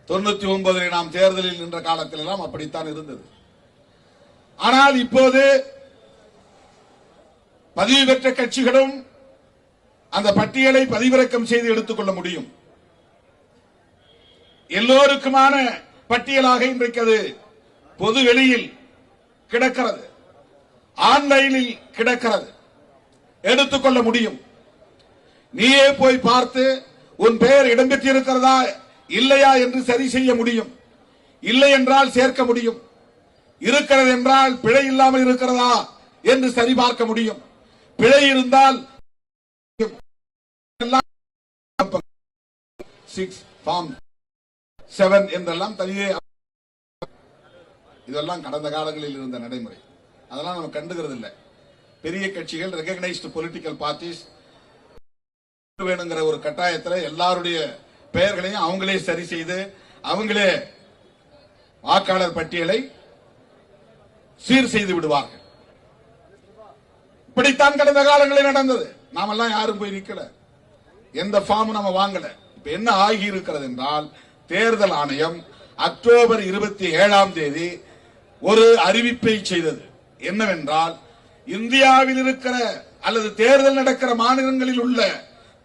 99 நாம் தேர்தலில் நின்ற காலத்தில் எல்லாம் அப்படித்தான் இருந்தது. ஆனால் இப்போது பதிவு பெற்ற கட்சிகளும் அந்த பட்டியலை பதிவிறக்கம் செய்து எடுத்துக்கொள்ள முடியும். எல்லோருக்குமான பட்டியலாக இன்றைக்கு அது பொது வெளியில் கிடக்கிறது, ஆன்லைனில் கிடக்கிறது, எடுத்துக்கொள்ள முடியும். நீயே போய் பார்த்து உன் பெயர் இடம்பெற்றிருக்கிறதா இல்லையா என்று சரி செய்ய முடியும். இல்லை என்றால் சேர்க்க முடியும், இருக்கிறது என்றால் பிழை இல்லாமல் இருக்கிறதா என்று சரி பார்க்க முடியும். பிழை இருந்தால் 6 ஃபார்ம் 7 என்றெல்லாம் தனியே, இதெல்லாம் கடந்த காலங்களில் இருந்த நடைமுறை. அதெல்லாம் நம்ம கண்டுகிறது இல்லை. பெரிய கட்சிகள், ரெகக்னைஸ்டு பொலிட்டிக்கல் பார்ட்டிஸ் வேணுங்கிற ஒரு கட்டாயத்தில் எல்லாருடைய பெயர்களையும் அவங்களே சரி செய்து அவங்களே வாக்காளர் பட்டியலை சீர் செய்து விடுவார்கள். இப்படித்தான் கடந்த காலங்களில் நடந்தது. நாமெல்லாம் யாரும் போய் நிக்கல, எந்த ஃபார்ம் நம்ம வாங்கல. இப்ப என்ன ஆகி இருக்கிறது என்றால், தேர்தல் ஆணையம் அக்டோபர் 27ஆம் தேதி ஒரு அறிவிப்பை செய்தது. என்னவென்றால், இந்தியாவில் இருக்கிற அல்லது தேர்தல் நடக்கிற மாநிலங்களில் உள்ள,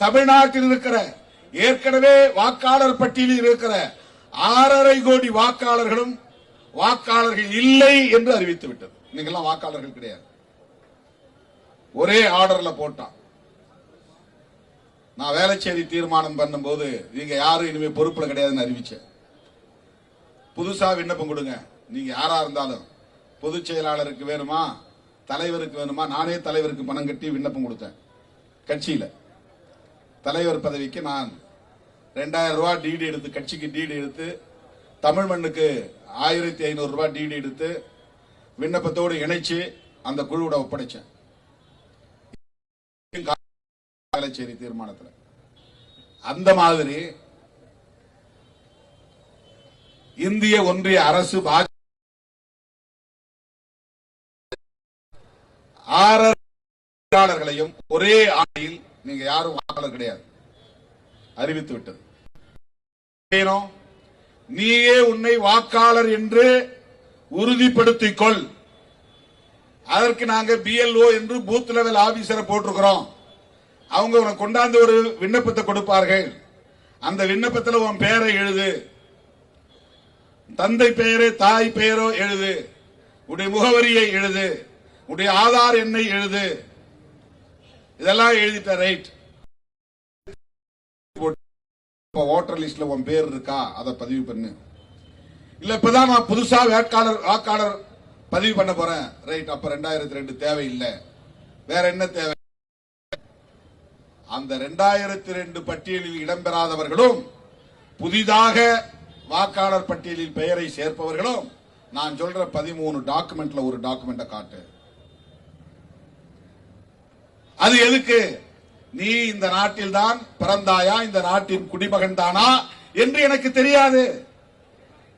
தமிழ்நாட்டில் இருக்கிற ஏற்கனவே வாக்காளர் பட்டியலில் இருக்கிற 6.5 கோடி வாக்காளர்களும் வாக்காளர்கள் இல்லை என்று அறிவித்து விட்டது. நீங்கெல்லாம் வாக்காளர்கள் கிடையாது. ஒரே ஆர்டர்ல போட்டான். நான் வேலைச்சேரி தீர்மானம் பண்ணும்போது நீங்க யாரும் இனிமே பொறுப்புல கிடையாதுன்னு அறிவிச்சேன். புதுசா விண்ணப்பம் கொடுங்க, நீங்க யாரா இருந்தாலும். பொதுச் செயலாளருக்கு வேணுமா, தலைவருக்கு வேணுமா, நானே தலைவருக்கு பணம் கட்டி விண்ணப்பம் கொடுத்தேன். கட்சியில தலைவர் பதவிக்கு நான் 2000 ரூபாய் டிடி எடுத்து, கட்சிக்கு டிடி எடுத்து, தமிழ் மண்ணுக்கு 1500 ரூபாய் டிடி எடுத்து விண்ணப்பத்தோடு இணைச்சு அந்த குழுவோட ஒப்படைச்சேன். வேலைச்சேரி தீர்மானத்தில் அந்த மாதிரி இந்திய ஒன்றிய அரசு வாக்காளர்களையும் ஒரே ஆணையில் நீங்க யாரும் வாக்காளர் கிடையாது அறிவித்து விட்டது. நீயே உன்னை வாக்காளர் என்று உறுதிப்படுத்திக் கொள். அதற்கு நாங்க பிஎல்ஓ என்று பூத் லெவல் ஆபீசரை போட்டிருக்கிறோம். அவங்க உனக்கு கொண்டாந்து ஒரு விண்ணப்பத்தை கொடுப்பார்கள். அந்த விண்ணப்பத்தில் உன் பெயரை எழுது, தந்தை பெயரோ தாய் பெயரோ எழுது, உடைய முகவரியை எழுது, உடைய ஆதார் எண்ணை எழுது. இதெல்லாம் எழுதிட்ட ரைட். ஓட்டர் லிஸ்ட்ல உன் பேர் இருக்கா, அதை பதிவு பண்ணு. இல்ல இப்பதான் நான் புதுசா வாக்காளர் பதிவு பண்ண போறேன், ரைட், அப்ப 2002 தேவையில்லை, வேற என்ன தேவை? அந்த 2002 பட்டியலில் இடம்பெறாதவர்களும் புதிதாக வாக்காளர் பட்டியலில் பெயரை சேர்ப்பவர்களும் நான் சொல்ற 13 டாக்குமெண்ட்ல ஒரு டாக்குமெண்ட காட்டு. அது எதுக்கு? நீ இந்த நாட்டில் தான் பிறந்தாயா, இந்த நாட்டின் குடிமகன் தானா என்று எனக்கு தெரியாது.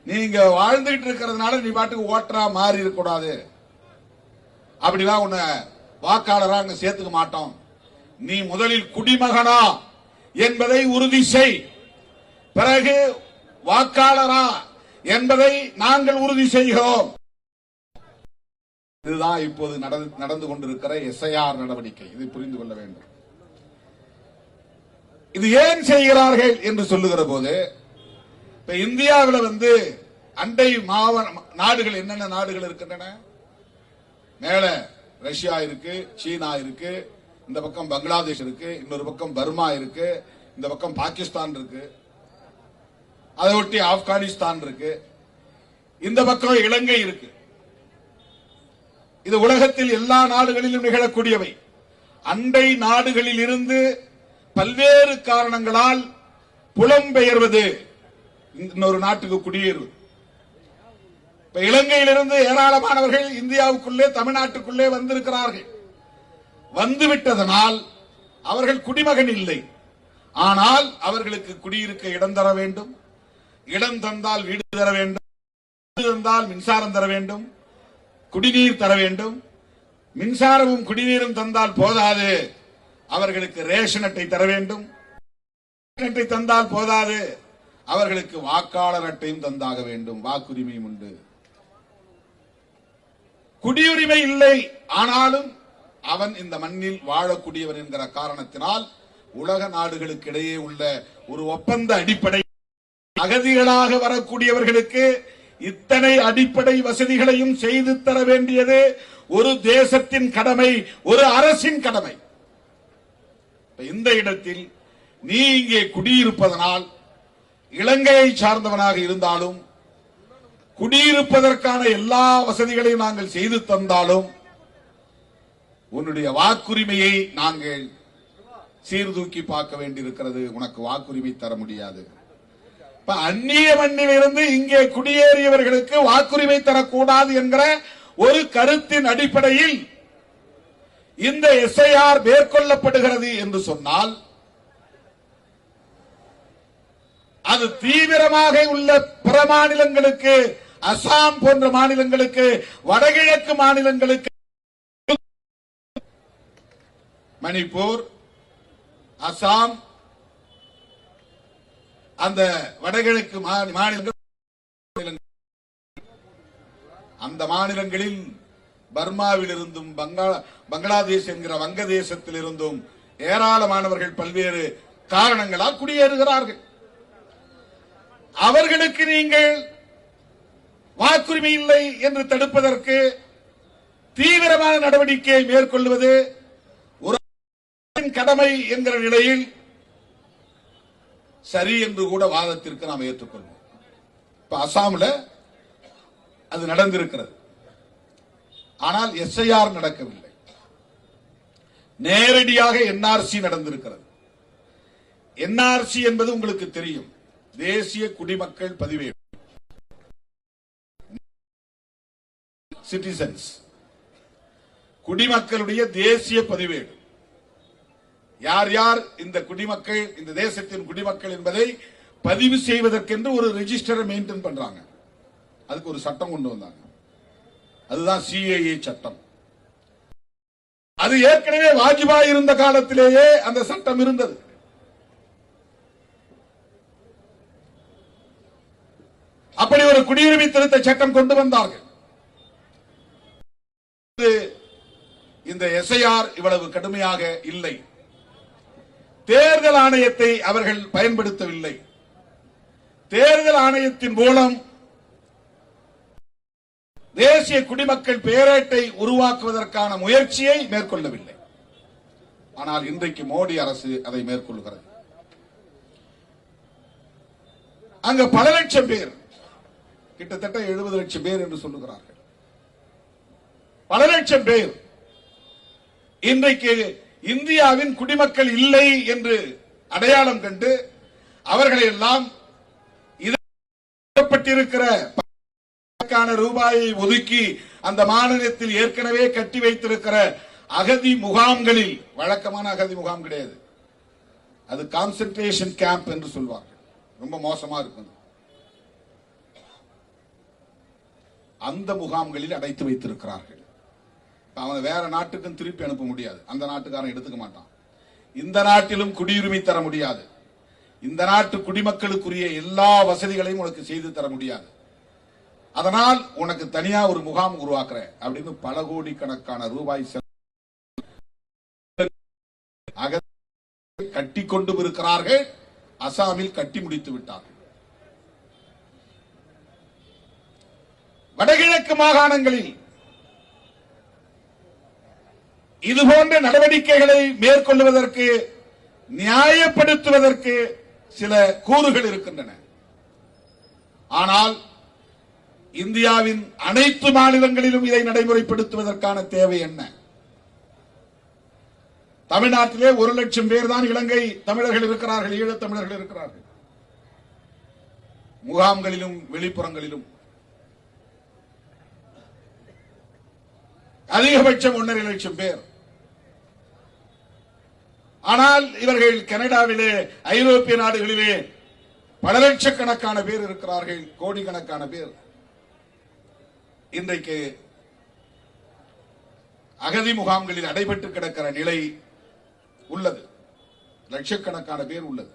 நீங்க வாழ்ந்துகிட்டு இருக்கிறதுனால நீ பாட்டுக்கு ஓட்டரா மாறி இருக்க கூடாது. அப்படிலாம் உன்னை வாக்காளரா அங்க சேர்த்துக்க மாட்டோம். நீ முதலில் குடிமகனா என்பதை உறுதி செய், பிறகு வாக்காளரா என்பதை நாங்கள் உறுதி செய்கிறோம். இதுதான் இப்போது நடந்து கொண்டிருக்கிற எஸ்ஐஆர் நடவடிக்கை. இதை புரிந்து கொள்ள வேண்டும். இது ஏன் செய்கிறார்கள் என்று சொல்லுகிற போது, இப்ப இந்தியாவில் அண்டை நாடுகள் என்னென்ன நாடுகள் இருக்கின்றன? மேல ரஷ்யா இருக்கு, சீனா இருக்கு, இந்த பக்கம் பங்களாதேஷ் இருக்கு, இன்னொரு பக்கம் பர்மா இருக்கு, இந்த பக்கம் பாகிஸ்தான் இருக்கு, அதை ஒட்டி ஆப்கானிஸ்தான் இருக்கு, இந்த பக்கம் இலங்கை இருக்கு. இது உலகத்தில் எல்லா நாடுகளிலும் நிகழக்கூடியவை. அண்டை நாடுகளில் இருந்து பல்வேறு காரணங்களால் புலம்பெயர்வது, இன்னொரு நாட்டுக்கு குடியேறுவது. இப்ப இலங்கையிலிருந்து ஏராளமானவர்கள் இந்தியாவுக்குள்ளே, தமிழ்நாட்டுக்குள்ளே வந்திருக்கிறார்கள். வந்துவிட்டதனால் அவர்கள் குடிமகன் இல்லை. ஆனால் அவர்களுக்கு குடியிருக்க இடம் தர வேண்டும், இடம் தந்தால் வீடு தர வேண்டும், வீடு தந்தால் மின்சாரம் தர வேண்டும், குடிநீர் தர வேண்டும். மின்சாரமும் குடிநீரும் தந்தால் போதாது, அவர்களுக்கு ரேஷன் அட்டை தர வேண்டும். அட்டை தந்தால் போதாது, அவர்களுக்கு வாக்காளர் அட்டையும் தந்தாக வேண்டும், வாக்குரிமையும் உண்டு. குடியுரிமை இல்லை, ஆனாலும் அவன் இந்த மண்ணில் வாழக்கூடியவன் என்கிற காரணத்தினால் உலக நாடுகளுக்கு இடையே உள்ள ஒரு ஒப்பந்த அடிப்படை, அகதிகளாக வரக்கூடியவர்களுக்கு இத்தனை அடிப்படை வசதிகளையும் செய்து தர வேண்டியது ஒரு தேசத்தின் கடமை, ஒரு அரசின் கடமை. இந்த இடத்தில் நீ இங்கே குடியிருப்பதனால், இலங்கையை சார்ந்தவனாக இருந்தாலும் குடியிருப்பதற்கான எல்லா வசதிகளையும் நாங்கள் செய்து தந்தாலும் உன்னுடைய வாக்குரிமையை நாங்கள் சீர்தூக்கி பார்க்க வேண்டியிருக்கிறது. உனக்கு வாக்குரிமை தர முடியாது. அந்நிய மண்ணில் இருந்து இங்கே குடியேறியவர்களுக்கு வாக்குரிமை தரக்கூடாது என்கிற ஒரு கருத்தின் அடிப்படையில் இந்த எஸ்ஐஆர் மேற்கொள்ளப்படுகிறது என்று சொன்னால், அது தீவிரமாக உள்ள பிற மாநிலங்களுக்கு, அசாம் போன்ற மாநிலங்களுக்கு, வடகிழக்கு மாநிலங்களுக்கு, மணிப்பூர், அசாம், அந்த வடகிழக்கு மாநிலங்கள், அந்த மாநிலங்களில் பர்மாவில் இருந்தும் பங்களாதேஷ் என்கிற வங்கதேசத்தில் இருந்தும் ஏராளமானவர்கள் பல்வேறு காரணங்களால் குடியேறுகிறார்கள். அவர்களுக்கு நீங்கள் வாக்குரிமை இல்லை என்று தடுப்பதற்கு தீவிரமான நடவடிக்கையை மேற்கொள்வது ஒரு கடமை என்கிற நிலையில் சரி என்று கூட வாதத்திற்கு நாம் ஏற்றுக்கொள்வோம். இப்ப அசாமில் அது நடந்திருக்கிறது. ஆனால் எஸ்ஐஆர் நடக்கவில்லை. நேரடியாக என்ஆர்சி நடந்திருக்கிறது. என்ஆர்சி என்பது உங்களுக்கு தெரியும், தேசிய குடிமக்கள் பதிவேடு, சிட்டிசன்ஸ், குடிமக்களுடைய தேசிய பதிவேடு. யார் யார் இந்த குடிமக்கள், இந்த தேசத்தின் குடிமக்கள் என்பதை பதிவு செய்வதற்கென்று ஒரு ரெஜிஸ்டரை மெயின்டைன் பண்றாங்க. அதுக்கு ஒரு சட்டம் கொண்டு வந்தாங்க, அதுதான் சிஏஏ சட்டம். அது ஏற்கனவே வாஜ்பாய் இருந்த காலத்திலேயே அந்த சட்டம் இருந்தது. அப்படி ஒரு குடியுரிமை திருத்த சட்டம் கொண்டு வந்தார்கள். இந்த எஸ்ஐஆர் இவ்வளவு கடுமையாக இல்லை. தேர்தல் ஆணையத்தை அவர்கள் பயன்படுத்தவில்லை. தேர்தல் ஆணையத்தின் மூலம் தேசிய குடிமக்கள் பேரேட்டை உருவாக்குவதற்கான முயற்சியை மேற்கொள்ளவில்லை. ஆனால் இன்றைக்கு மோடி அரசு அதை மேற்கொள்கிறது. அங்க பல லட்சம் பேர், கிட்டத்தட்ட 70 லட்சம் பேர் என்று சொல்லுகிறார்கள். பல லட்சம் பேர் இன்றைக்கு இந்தியாவின் குடிமக்கள் இல்லை என்று அடையாளம் கண்டு அவர்களை எல்லாம் இதப்பட்டிருக்கிற ரூபாயை ஒதுக்கி அந்த மாநிலத்தில் ஏற்கனவே கட்டி வைத்திருக்கிற அகதி முகாம்களில், வழக்கமான அகதி முகாம் கிடையாது, அது கான்சென்ட்ரேஷன் கேம்ப் என்று சொல்வார்கள், ரொம்ப மோசமா இருக்கும், அந்த முகாம்களில் அடைத்து வைத்திருக்கிறார்கள். அவனை வேற நாட்டுக்கும் திருப்பி அனுப்ப முடியாது, அந்த நாட்டுக்காரன் எடுத்துக்க மாட்டான். இந்த நாட்டிலும் குடியுரிமை தர முடியாது, இந்த நாட்டு குடிமக்களுக்குரிய எல்லா வசதிகளையும் உனக்கு செய்து தர முடியாது. அதனால் உனக்கு தனியா ஒரு முகாம் உருவாக்குற அப்படின்னு பல கோடிக்கணக்கான ரூபாய் கட்டி கொண்டு இருக்கிறார்கள். அசாமில் கட்டி முடித்து விட்டார்கள். வடகிழக்கு மாகாணங்களில் இதுபோன்ற நடவடிக்கைகளை மேற்கொள்வதற்கு, நியாயப்படுத்துவதற்கு சில கூறுகள் இருக்கின்றன. ஆனால் இந்தியாவின் அனைத்து மாநிலங்களிலும் இதை நடைமுறைப்படுத்துவதற்கான தேவை என்ன? தமிழ்நாட்டிலே 1 லட்சம் பேர் தான் இலங்கை தமிழர்கள் இருக்கிறார்கள், ஈழத் தமிழர்கள் இருக்கிறார்கள். முகாம்களிலும் வெளிப்புறங்களிலும் அதிகபட்சம் 1.5 லட்சம் பேர். ஆனால் இவர்கள் கனடாவிலே, ஐரோப்பிய நாடுகளிலே பல லட்சக்கணக்கான பேர் இருக்கிறார்கள், கோடிக்கணக்கான பேர். இன்றைக்கு அகதி முகாம்களில் அடைபட்டு கிடக்கிற நிலை உள்ளது, லட்சக்கணக்கான பேர் உள்ளது.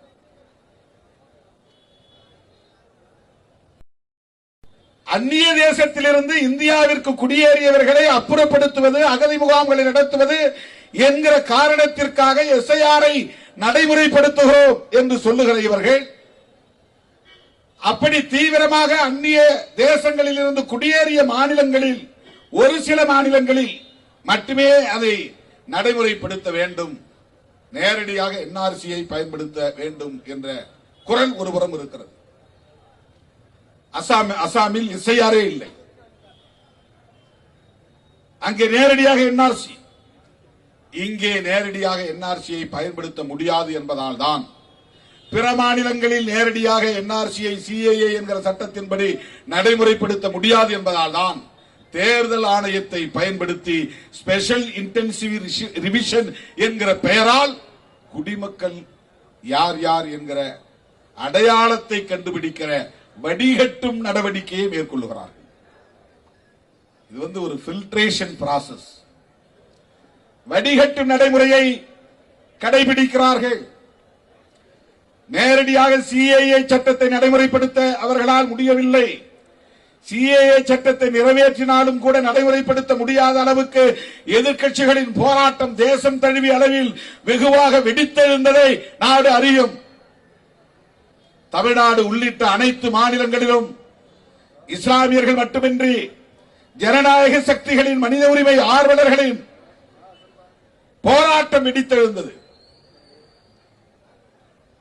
அந்நிய தேசத்திலிருந்து இந்தியாவிற்கு குடியேறியவர்களை அப்புறப்படுத்துவது, அகதி முகாம்களை நடத்துவது என்கிற காரணத்திற்காக எஸ்ஐஆரை நடைமுறைப்படுத்துகிறோம் என்று சொல்லுகிற இவர்கள், அப்படி தீவிரமாக அந்நிய தேசங்களில் இருந்து குடியேறிய மாநிலங்களில், ஒரு சில மாநிலங்களில் மட்டுமே அதை நடைமுறைப்படுத்த வேண்டும், நேரடியாக என்ஆர்சியை பயன்படுத்த வேண்டும் என்ற குரல் ஒருபுறம் இருக்கிறது. அசாமில் எஸ்ஐஆரே இல்லை, அங்கே நேரடியாக என்ஆர்சி, இங்கே நேரடியாக என்ஆர்சியை பயன்படுத்த முடியாது என்பதால் தான் பிற மாநிலங்களில் நேரடியாக என்ஆர்சியை சிஏஏ என்கிற சட்டத்தின்படி நடைமுறைப்படுத்த முடியாது என்பதால் தான் தேர்தல் ஆணையத்தை பயன்படுத்தி ஸ்பெஷல் இன்டென்சிவ் ரிவிஷன் என்கிற பெயரால் குடிமக்கள் யார் யார் என்கிற அடையாளத்தை கண்டுபிடிக்கிற வடிகட்டும் நடவடிக்கையை மேற்கொள்ளுகிறார்கள். இது ஒரு ஃபில்ட்ரேஷன் பிராசஸ், வடிகட்டும் நடைமுறையை கடைபிடிக்கிறார்கள். நேரடியாக சிஏஏ சட்டத்தை நடைமுறைப்படுத்த அவர்களால் முடியவில்லை. சிஏஏ சட்டத்தை நிறைவேற்றினாலும் கூட நடைமுறைப்படுத்த முடியாத அளவுக்கு எதிர்க்கட்சிகளின் போராட்டம் தேசம் தழுவிய அளவில் வெகுவாக வெடித்தெழுந்ததை நாடு அறியும். தமிழ்நாடு உள்ளிட்ட அனைத்து மாநிலங்களிலும் இஸ்லாமியர்கள் மட்டுமின்றி ஜனநாயக சக்திகளின், மனித உரிமை ஆர்வலர்களின் போராட்டம் வெடித்தெழுந்தது.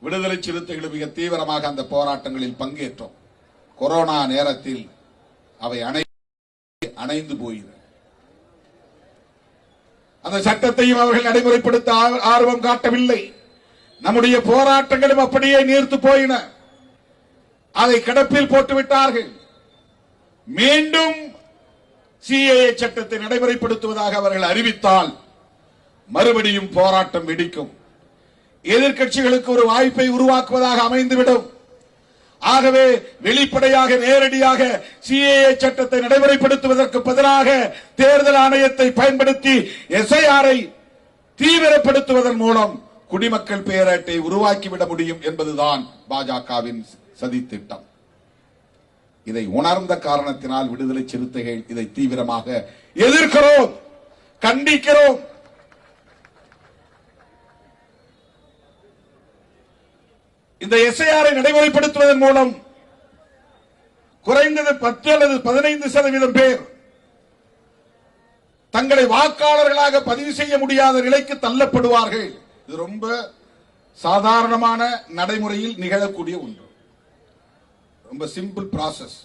விடுதலை சிறுத்தைகள் மிக தீவிரமாக அந்த போராட்டங்களில் பங்கேற்றோம். கொரோனா நேரத்தில் அவை அணைந்து போயின. அந்த சட்டத்தையும் அவர்கள் நடைமுறைப்படுத்த ஆர்வம் காட்டவில்லை. நம்முடைய போராட்டங்களும் அப்படியே நீர்த்து போயின. அதை கிடப்பில் போட்டுவிட்டார்கள். மீண்டும் சிஏஏ சட்டத்தை நடைமுறைப்படுத்துவதாக அவர்கள் அறிவித்தால் மறுபடியும் போராட்டம் வெடிக்கும். எதிர்க்கட்சிகளுக்கு ஒரு வாய்ப்பை உருவாக்குவதாக அமைந்துவிடும். ஆகவே வெளிப்படையாக நேரடியாக சிஏஏ சட்டத்தை நடைமுறைப்படுத்துவதற்கு பதிலாக தேர்தல் ஆணையத்தை பயன்படுத்தி எஸ்ஐஆரை தீவிரப்படுத்துவதன் மூலம் குடிமக்கள் பேரட்டை உருவாக்கிவிட முடியும் என்பதுதான் பாஜகவின் சதித்திட்டம். இதை உணர்ந்த காரணத்தினால் விடுதலை சிறுத்தைகள் இதை தீவிரமாக எதிர்க்கிறோம், கண்டிக்கிறோம். இந்த எஸ்ஐஆரை நடைமுறைப்படுத்துவதன் மூலம் குறைந்தது 10 அல்லது 15% பேர் தங்களை வாக்காளர்களாக பதிவு செய்ய முடியாத நிலைக்கு தள்ளப்படுவார்கள். இது ரொம்ப சாதாரணமான நடைமுறையில் நிகழக்கூடிய ஒன்று. ரொம்ப சிம்பிள் ப்ராசஸ்.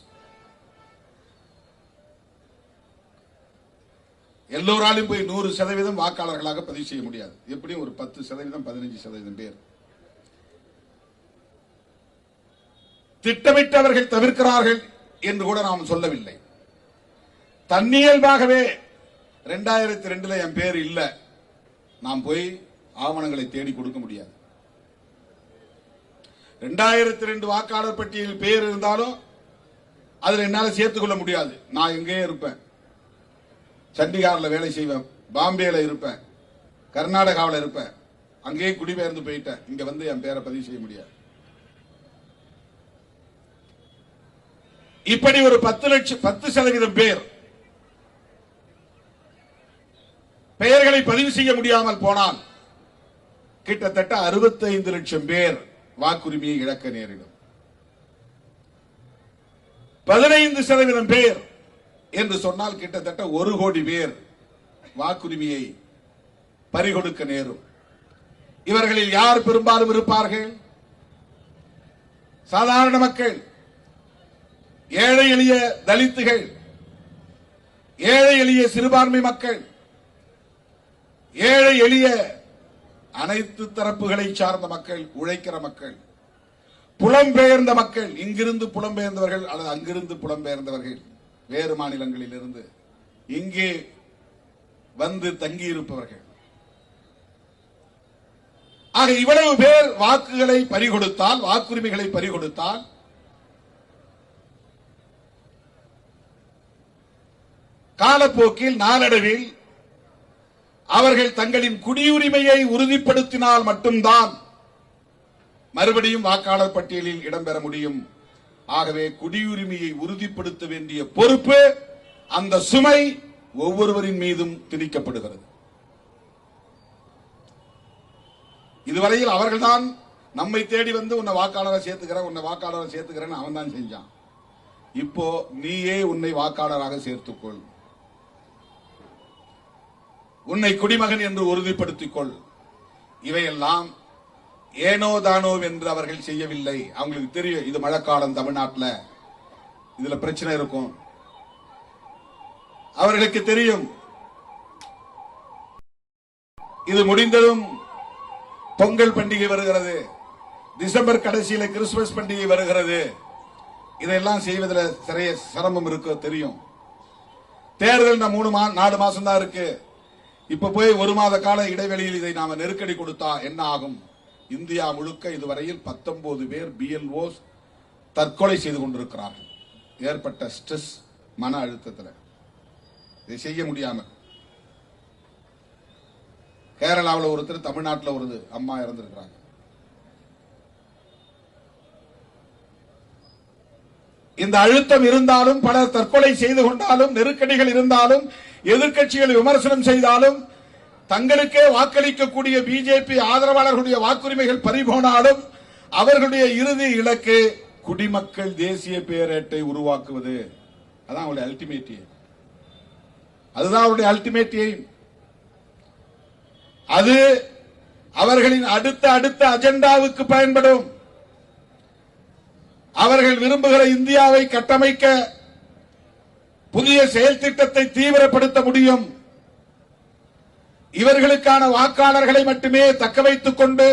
எல்லோராலும் போய் 100% வாக்காளர்களாக பதிவு செய்ய முடியாது. எப்படியும் ஒரு 10%, 15% பேர். திட்டமிட்டவர்கள் தவிர்க்கிறார்கள் என்று கூட நாம் சொல்லவில்லை. தன்னியல்பாகவே 2002 என் பேர் இல்ல, நாம் போய் ஆவணங்களை தேடி கொடுக்க முடியாது. 2002 வாக்காளர் பட்டியலில் பேர் இருந்தாலும் அதில் என்னால சேர்த்துக் கொள்ள முடியாது. நான் எங்கேயே இருப்பேன், சண்டிகாரில் வேலை செய்வேன், பாம்பேல இருப்பேன், கர்நாடகாவில் இருப்பேன், அங்கேயே குடிபெயர்ந்து போயிட்டேன். இங்க வந்து என் பேரை பதிவு செய்ய முடியாது. இப்படி ஒரு 10% பேர் பெயர்களை பதிவு செய்ய முடியாமல் போனால் கிட்டத்தட்ட 65 லட்சம் பேர் வாக்குரிமையை இழக்க நேரிடும். 15% பேர் என்று சொன்னால் கிட்டத்தட்ட 1 கோடி பேர் வாக்குரிமையை பறிகொடுக்க நேரும். இவர்களில் யார் பெரும்பாலும் இருப்பார்கள்? சாதாரண மக்கள், ஏழை எளிய தலித்துகள், ஏழை எளிய சிறுபான்மை மக்கள், ஏழை எளிய அனைத்து தரப்புகளை சார்ந்த மக்கள், உழைக்கிற மக்கள், புலம்பெயர்ந்த மக்கள், இங்கிருந்து புலம்பெயர்ந்தவர்கள் அல்லது அங்கிருந்து புலம்பெயர்ந்தவர்கள், வேறு மாநிலங்களில் இருந்து இங்கே வந்து தங்கியிருப்பவர்கள். ஆக இவ்வளவு பேர் வாக்குகளை பறிகொடுத்தால், வாக்குரிமைகளை பறிகொடுத்தால் காலப்போக்கில் நாளடைவில் அவர்கள் தங்களின் குடியுரிமையை உறுதிப்படுத்தினால் மட்டும்தான் மறுபடியும் வாக்காளர் பட்டியலில் இடம்பெற முடியும். ஆகவே குடியுரிமையை உறுதிப்படுத்த வேண்டிய பொறுப்பு, அந்த சுமை ஒவ்வொருவரின் மீதும் திணிக்கப்படுகிறது. இதுவரையில் அவர்கள்தான் நம்மை தேடி வந்து உன்னை வாக்காளரை சேர்த்துக்கிறேன் அவன் தான் செஞ்சான். இப்போ நீயே உன்னை வாக்காளராக சேர்த்துக்கொள், உன்னை குடிமகன் என்று உறுதிப்படுத்திக் கொள். இவையெல்லாம் ஏனோ தானோ என்று அவர்கள் செய்யவில்லை. அவங்களுக்கு தெரியும் இது மழைக்காலம், தமிழ்நாட்டில் இதுல பிரச்சனை இருக்கும். அவர்களுக்கு தெரியும் இது முடிந்ததும் பொங்கல் பண்டிகை வருகிறது, டிசம்பர் கடைசியில கிறிஸ்துமஸ் பண்டிகை வருகிறது, இதெல்லாம் செய்வதில் சிறைய சிரமம் இருக்க தெரியும். தேர்தல் 4 மாசம் தான் இருக்கு. இப்ப போய் 1 மாத கால இடைவெளியில் இதை நாம நெருக்கடி கொடுத்தா என்ன ஆகும்? இந்தியா முழுக்க இதுவரையில் 19 பேர் BLOs தற்கொலை செய்து கொண்டிருக்கிறார்கள். ஏற்பட்ட ஸ்ட்ரெஸ், மன அழுத்தத்தில் இதை செய்ய முடியாம. கேரளாவில் ஒருத்தர், தமிழ்நாட்டில் ஒரு அம்மா இறந்திருக்கிறாங்க. இந்த அழுத்தம் இருந்தாலும், பலர் தற்கொலை செய்து கொண்டாலும், நெருக்கடிகள் இருந்தாலும், எதிர்க்கட்சிகள் விமர்சனம் செய்தாலும், தங்களுக்கே வாக்களிக்கக்கூடிய பிஜேபி ஆதரவாளர்களுடைய வாக்குரிமைகள் பறிபோனாலும் அவர்களுடைய இறுதி இலக்கு குடிமக்கள் தேசிய பேரேட்டை உருவாக்குவது. அதான் அவருடைய அல்டிமேட் எய்ம். அதுதான் அவருடைய அல்டிமேட் எய்ம். அது அவர்களின் அடுத்த அஜெண்டாவுக்கு பயன்படும். அவர்கள் விரும்புகிற இந்தியாவை கட்டமைக்க புதிய செயல் திட்டத்தை தீவிரப்படுத்த முடியும். இவர்களுக்கான வாக்காளர்களை மட்டுமே தக்க வைத்துக் கொண்டு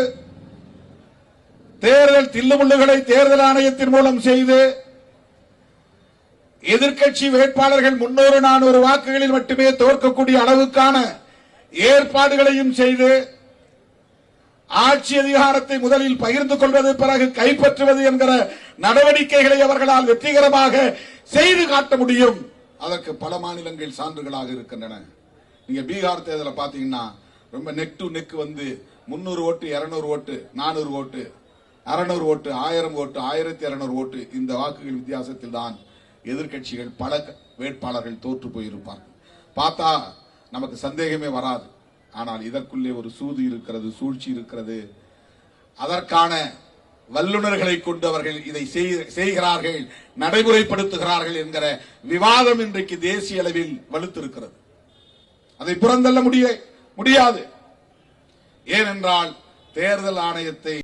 தேர்தல் தில்லுமுள்ளுகளை தேர்தல் ஆணையத்தின் மூலம் செய்து எதிர்க்கட்சி வேட்பாளர்கள் 300-400 வாக்குகளில் மட்டுமே தோற்கக்கூடிய அளவுக்கான ஏற்பாடுகளையும் செய்து ஆட்சி அதிகாரத்தை முதலில் பகிர்ந்து கொள்வது, பிறகு கைப்பற்றுவது என்கிற நடவடிக்கைகளை அவர்களால் வெற்றிகரமாக செய்து காட்ட முடியும். அதற்கு பல மாநிலங்கள் சான்றுகளாக இருக்கின்றன. நீங்க பீகார் தேர்தலை பாத்தீங்கன்னா ரொம்ப நெக் டு நெக் வந்து 300 ஓட்டு, 200 ஓட்டு, 400 ஓட்டு, 600 ஓட்டு, 1000 ஓட்டு, 1200 ஓட்டு, இந்த வாக்குகள் வித்தியாசத்தில் தான் எதிர்க்கட்சிகள் பல வேட்பாளர்கள் தோற்று போயிருப்பார்கள். பார்த்தா நமக்கு சந்தேகமே வராது. ஆனால் இதற்குள்ளே ஒரு சூது இருக்கிறது, சூழ்ச்சி இருக்கிறது. அதற்கான வல்லுநர்களை கொண்டு அவர்கள் இதை செய்கிறார்கள், நடைமுறைப்படுத்துகிறார்கள் என்கிற விவாதம் இன்றைக்கு தேசிய அளவில் வலுத்திருக்கிறது. அதை புறந்தள்ள முடியாது. ஏனென்றால் தேர்தல் ஆணையத்தை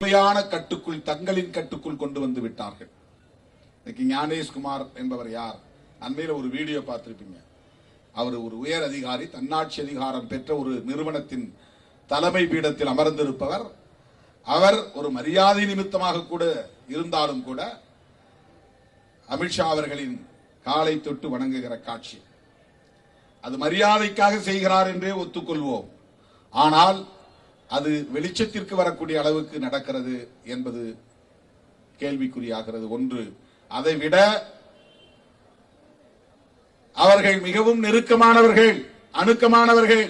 உண்மையான கட்டுக்குள், தங்களின் கட்டுக்குள் கொண்டு வந்து விட்டார்கள். ஞானேஷ்குமார் என்பவர் யார்? அண்மையில் ஒரு வீடியோ பார்த்திருப்பீங்க. அவர் ஒரு உயர் அதிகாரி, தன்னாட்சி அதிகாரம் பெற்ற ஒரு நிறுவனத்தின் தலைமை பீடத்தில் அமர்ந்திருப்பவர். அவர் ஒரு மரியாதை நிமித்தமாக கூட இருந்தாலும் கூட அமித்ஷா அவர்களின் காலை தொட்டு வணங்குகிற காட்சி, அது மரியாதைக்காக செய்கிறார் என்றே ஒத்துக்கொள்வோம். ஆனால் அது வெளிச்சத்திற்கு வரக்கூடிய அளவுக்கு நடக்கிறது என்பது கேள்விக்குறியாகிறது. ஒன்று. அதை விட அவர்கள் மிகவும் நெருக்கமானவர்கள், அணுக்கமானவர்கள்,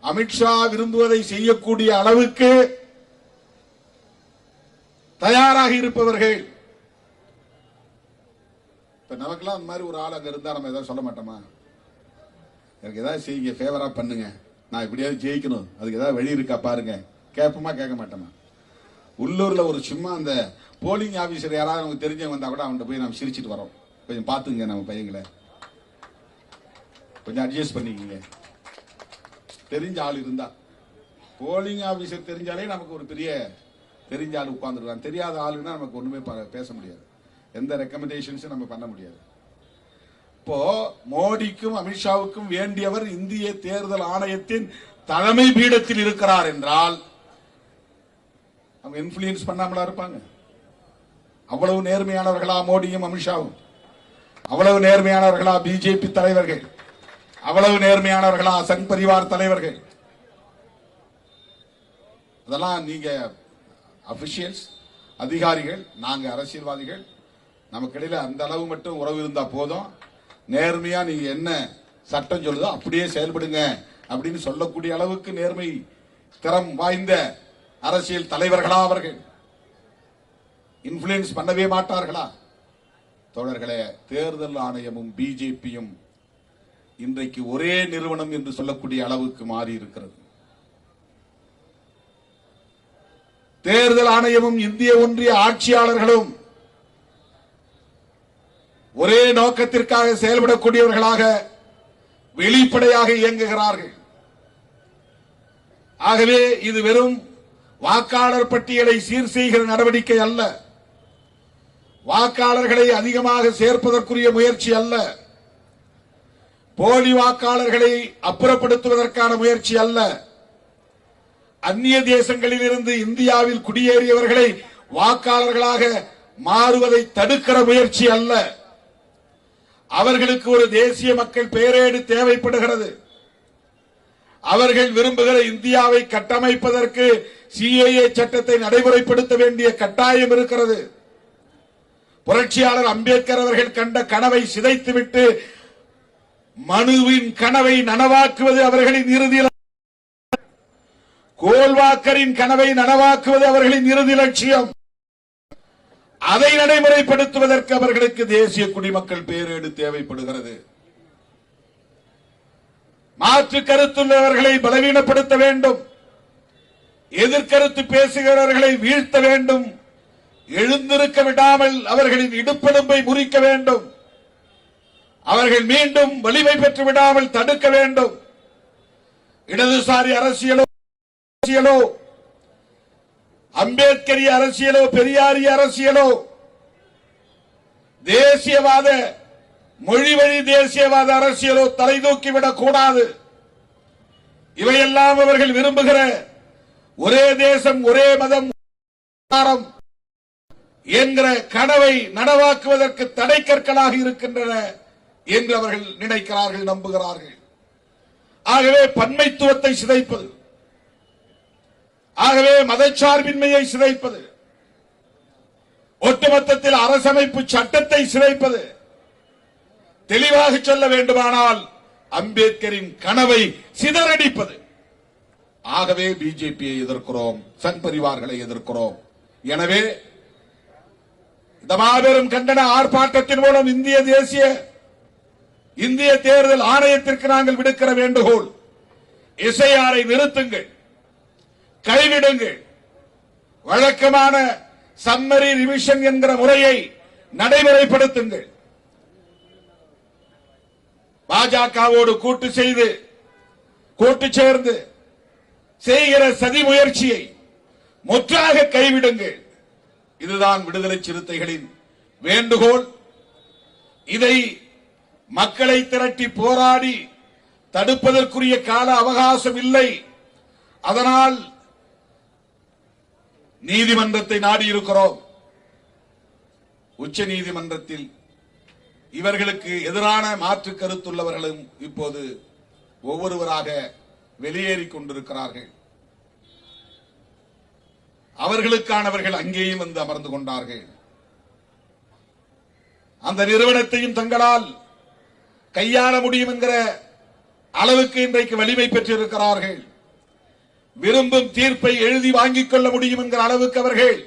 அமித்ஷா விரும்புவதை செய்யக்கூடிய அளவுக்கு தயாராக இருப்பவர்கள். இப்ப நமக்கெல்லாம் அந்த மாதிரி ஒரு ஆள் அங்க இருந்தா நம்ம ஏதாவது சொல்ல மாட்டோமா? எனக்கு ஏதாவது செய்யுங்க, ஃபேவரா பண்ணுங்க, நான் இப்படியாவது ஜெயிக்கணும், அதுக்கு ஏதாவது வழி இருக்கா பாருங்க, கேட்போமா? கேட்க மாட்டோமா? உள்ளூர்ல ஒரு சும்மா அந்த போலிங் ஆபீசர் யாராவது நமக்கு தெரிஞ்சவங்க வந்தா கூட அவன்கிட்ட போய் நம்ம சிரிச்சிட்டு வரோம், கொஞ்சம் பாத்துங்க நம்ம பையங்களை, கொஞ்சம் அட்ஜஸ்ட் பண்ணிக்கங்க. தெரிஞ்ச ஆள் இருந்தா, போலிங் ஆபீசர் தெரிஞ்சாலே நமக்கு ஒரு பெரிய தெரிஞ்ச ஆள் உட்கார்ந்துருக்கான். தெரியாத ஆளுன்னா நமக்கு ஒண்ணுமே பேச முடியாது, எந்த ரெக்கமெண்டேஷன்ஸும் நம்ம பண்ண முடியாது. இப்போ மோடிக்கும் அமித்ஷாவுக்கும் வேண்டியவர் இந்திய தேர்தல் ஆணையத்தின் தலைமை பீடத்தில் இருக்கிறார் என்றால் அவங்க இன்ஃபுளுயன்ஸ் பண்ணாமலா இருப்பாங்க? அவ்வளவு நேர்மையானவர்களா மோடியும் அமித்ஷாவும்? அவ்வளவு நேர்மையானவர்களா பிஜேபி தலைவர்கள்? அவ்வளவு நேர்மையானவர்களா சங் பரிவார் தலைவர்கள்? அதெல்லாம் நீங்க அபிஷியல்ஸ், அதிகாரிகள், நாங்க அரசியல்வாதிகள், நமக்கு இடையில அந்த அளவு மட்டும் உறவு இருந்தா போதும். நேர்மையா நீங்க என்ன சட்டம் சொல்லுதோ அப்படியே செயல்படுங்க அப்படின்னு சொல்லக்கூடிய அளவுக்கு நேர்மை திறம் வாய்ந்த அரசியல் தலைவர்களா அவர்கள்? இன்ஃபுளுயன்ஸ் பண்ணவே மாட்டார்களா? தோழர்களே, தேர்தல் ஆணையமும் பிஜேபியும் இன்றைக்கு ஒரே நிறுவனம் என்று சொல்லக்கூடிய அளவுக்கு மாறி இருக்கிறது. தேர்தல் ஆணையமும் இந்திய ஒன்றிய ஆட்சியாளர்களும் ஒரே நோக்கத்திற்காக செயல்படக்கூடியவர்களாக வெளிப்படையாக இயங்குகிறார்கள். ஆகவே இது வெறும் வாக்காளர் பட்டியலை சீர் செய்கிற நடவடிக்கை அல்ல, வாக்காளர்களை அதிகமாக சேர்ப்பதற்குரிய முயற்சி அல்ல, போலி வாக்காளர்களை அப்புறப்படுத்துவதற்கான முயற்சி அல்ல, அந்நிய தேசங்களில் இருந்து இந்தியாவில் குடியேறியவர்களை வாக்காளர்களாக மாறுவதை தடுக்கிற முயற்சி அல்ல. அவர்களுக்கு ஒரு தேசிய மக்கள் பெயரேடு தேவைப்படுகிறது. அவர்கள் விரும்புகிற இந்தியாவை கட்டமைப்பதற்கு சிஏஏ சட்டத்தை நடைமுறைப்படுத்த வேண்டிய கட்டாயம் இருக்கிறது. புரட்சியாளர் அம்பேத்கர் அவர்கள் கண்ட கனவை சிதைத்துவிட்டு மனுவின் கனவை நனவாக்குவது அவர்களின் இறுதி. கோல்வாக்கரின் கனவை நனவாக்குவது அவர்களின் இறுதி லட்சியம். அதை நடைமுறைப்படுத்துவதற்கு அவர்களுக்கு தேசிய குடிமக்கள் பேரேடு தேவைப்படுகிறது. மாற்று கருத்துள்ளவர்களை பலவீனப்படுத்த வேண்டும், எதிர்கருத்து பேசுகிறவர்களை வீழ்த்த வேண்டும், எழுந்திருக்க விடாமல் அவர்களின் இடுப்பெலும்பை முறிக்க வேண்டும், அவர்கள் மீண்டும் வலிமை பெற்று விடாமல் தடுக்க வேண்டும். இடதுசாரி அரசியலோ அம்பேத்கரிய அரசியலோ பெரியாரிய அரசியலோ தேசியவாத மொழிவழி தேசியவாத அரசியலோ தலை தூக்கிவிடக் கூடாது. இவையெல்லாம் அவர்கள் விரும்புகிற ஒரே தேசம் ஒரே மதம் என்கிற கனவை நனவாக்குவதற்கு தடை கற்களாக இருக்கின்றன என்று அவர்கள் நினைக்கிறார்கள், நம்புகிறார்கள். ஆகவே பன்மைத்துவத்தை சிதைப்பது, ஆகவே மதச்சார்பின்மையை சிதைப்பது, ஒட்டுமொத்தத்தில் அரசமைப்பு சட்டத்தை சிதைப்பது, தெளிவாக சொல்ல வேண்டுமானால் அம்பேத்கரின் கனவை சிதறடிப்பது. ஆகவே பிஜேபியை எதிர்க்கிறோம், சங் பரிவார்களை எதிர்க்கிறோம். எனவே இந்த மாபெரும் கண்டன ஆர்ப்பாட்டத்தின் மூலம் இந்திய தேர்தல் ஆணையத்திற்கு நாங்கள் விடுக்கிற வேண்டுகோள், எஸ்ஐஆரை நிறுத்துங்கள், கைவிடுங்கள், வழக்கமான சம்மரி ரிவிஷன் என்கிற முறையை நடைமுறைப்படுத்துங்கள். பாஜகவோடு கூட்டு சேர்ந்து செய்கிற சதி முயற்சியை முற்றாக கைவிடுங்கள். இதுதான் விடுதலை சிறுத்தைகளின் வேண்டுகோள். இதை மக்களை திரட்டி போராடி தடுப்பதற்குரிய கால அவகாசம் இல்லை. அதனால் நீதிமன்றத்தை நாடியிருக்கிறோம். உச்ச நீதிமன்றத்தில் இவர்களுக்கு எதிரான மாற்று கருத்துள்ளவர்களும் இப்போது ஒவ்வொருவராக வெளியேறிக் கொண்டிருக்கிறார்கள். அவர்களுக்கானவர்கள் அங்கேயும் வந்து அமர்ந்து கொண்டார்கள். அந்த நிறுவனத்தையும் தங்களால் கையாள முடியும் என்கிற அளவுக்கு இன்றைக்கு வலிமை பெற்றிருக்கிறார்கள். விரும்பும் தீர்ப்பை எழுதி வாங்கிக் கொள்ள முடியும் என்கிற அளவுக்கு அவர்கள்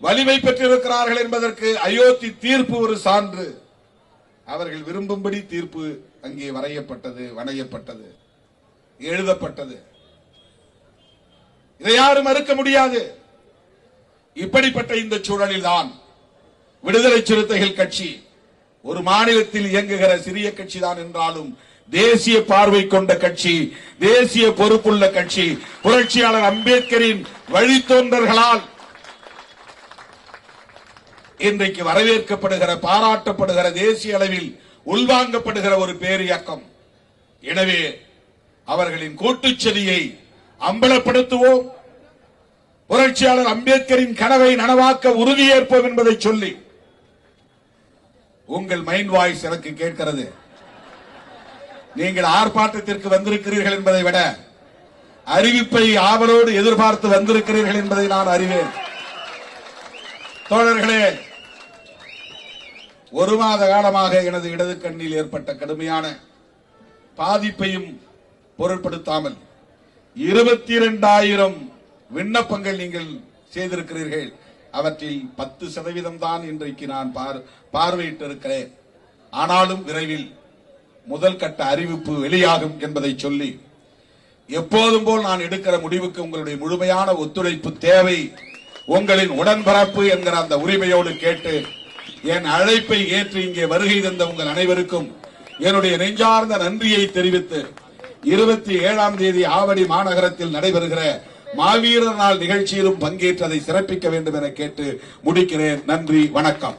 வலிமை பெற்றிருக்கிறார்கள் என்பதற்கு அயோத்தி தீர்ப்பு ஒரு சான்று. அவர்கள் விரும்பும்படி தீர்ப்பு அங்கே வரையப்பட்டது, வணையப்பட்டது, எழுதப்பட்டது. இதை யாரும் மறுக்க முடியாது. இப்படிப்பட்ட இந்த சூழலில் தான் விடுதலை சிறுத்தைகள் கட்சி ஒரு மாநிலத்தில் இயங்குகிற சிறிய கட்சி தான் என்றாலும் தேசிய பார்வை கொண்ட கட்சி, தேசிய பொறுப்புள்ள கட்சி, புரட்சியாளர் அம்பேத்கரின் வழித்தோன்றல்களால் இன்றைக்கு வரவேற்கப்படுகிற, பாராட்டப்படுகிற, தேசிய அளவில் உள்வாங்கப்படுகிற ஒரு பேரியக்கம். எனவே அவர்களின் கூட்டுச்சதியை அம்பலப்படுத்துவோம், புரட்சியாளர் அம்பேத்கரின் கனவை நனவாக்க உறுதியேற்போம் என்பதை சொல்லி உங்கள் மைண்ட் வாய்ஸ் எனக்கு கேட்கிறது. நீங்கள் ஆர்ப்பாட்டத்திற்கு வந்திருக்கிறீர்கள் என்பதை விட அறிவிப்பை ஆவலோடு எதிர்பார்த்து வந்திருக்கிறீர்கள் என்பதை நான் அறிவேன். தோழர்களே, ஒரு மாத காலமாக எனது இடது கண்ணில் ஏற்பட்ட கடுமையான பாதிப்பையும் பொருட்படுத்தாமல் 22,000 விண்ணப்பங்கள் நீங்கள் செய்திருக்கிறீர்கள். அவற்றில் 10% தான் இன்றைக்கு நான் பார்வையிட்டிருக்கிறேன். ஆனாலும் விரைவில் முதல் கட்ட அறிவிப்பு வெளியாகும் என்பதை சொல்லி, எப்போதும் போல் நான் எடுக்கிற முடிவுக்கு உங்களுடைய முழுமையான ஒத்துழைப்பு தேவை, உங்களின் உடன்பரப்பு என்கிற அந்த உரிமையோடு கேட்டு என் அழைப்பை ஏற்று இங்கே வருகை தந்த உங்கள் அனைவருக்கும் என்னுடைய நெஞ்சார்ந்த நன்றியை தெரிவித்து 27ஆம் தேதி ஆவடி மாநகரத்தில் நடைபெறுகிற மாவீரர் நாள் நிகழ்ச்சியிலும் பங்கேற்றதை சிறப்பிக்க வேண்டும் என கேட்டு முடிக்கிறேன். நன்றி, வணக்கம்.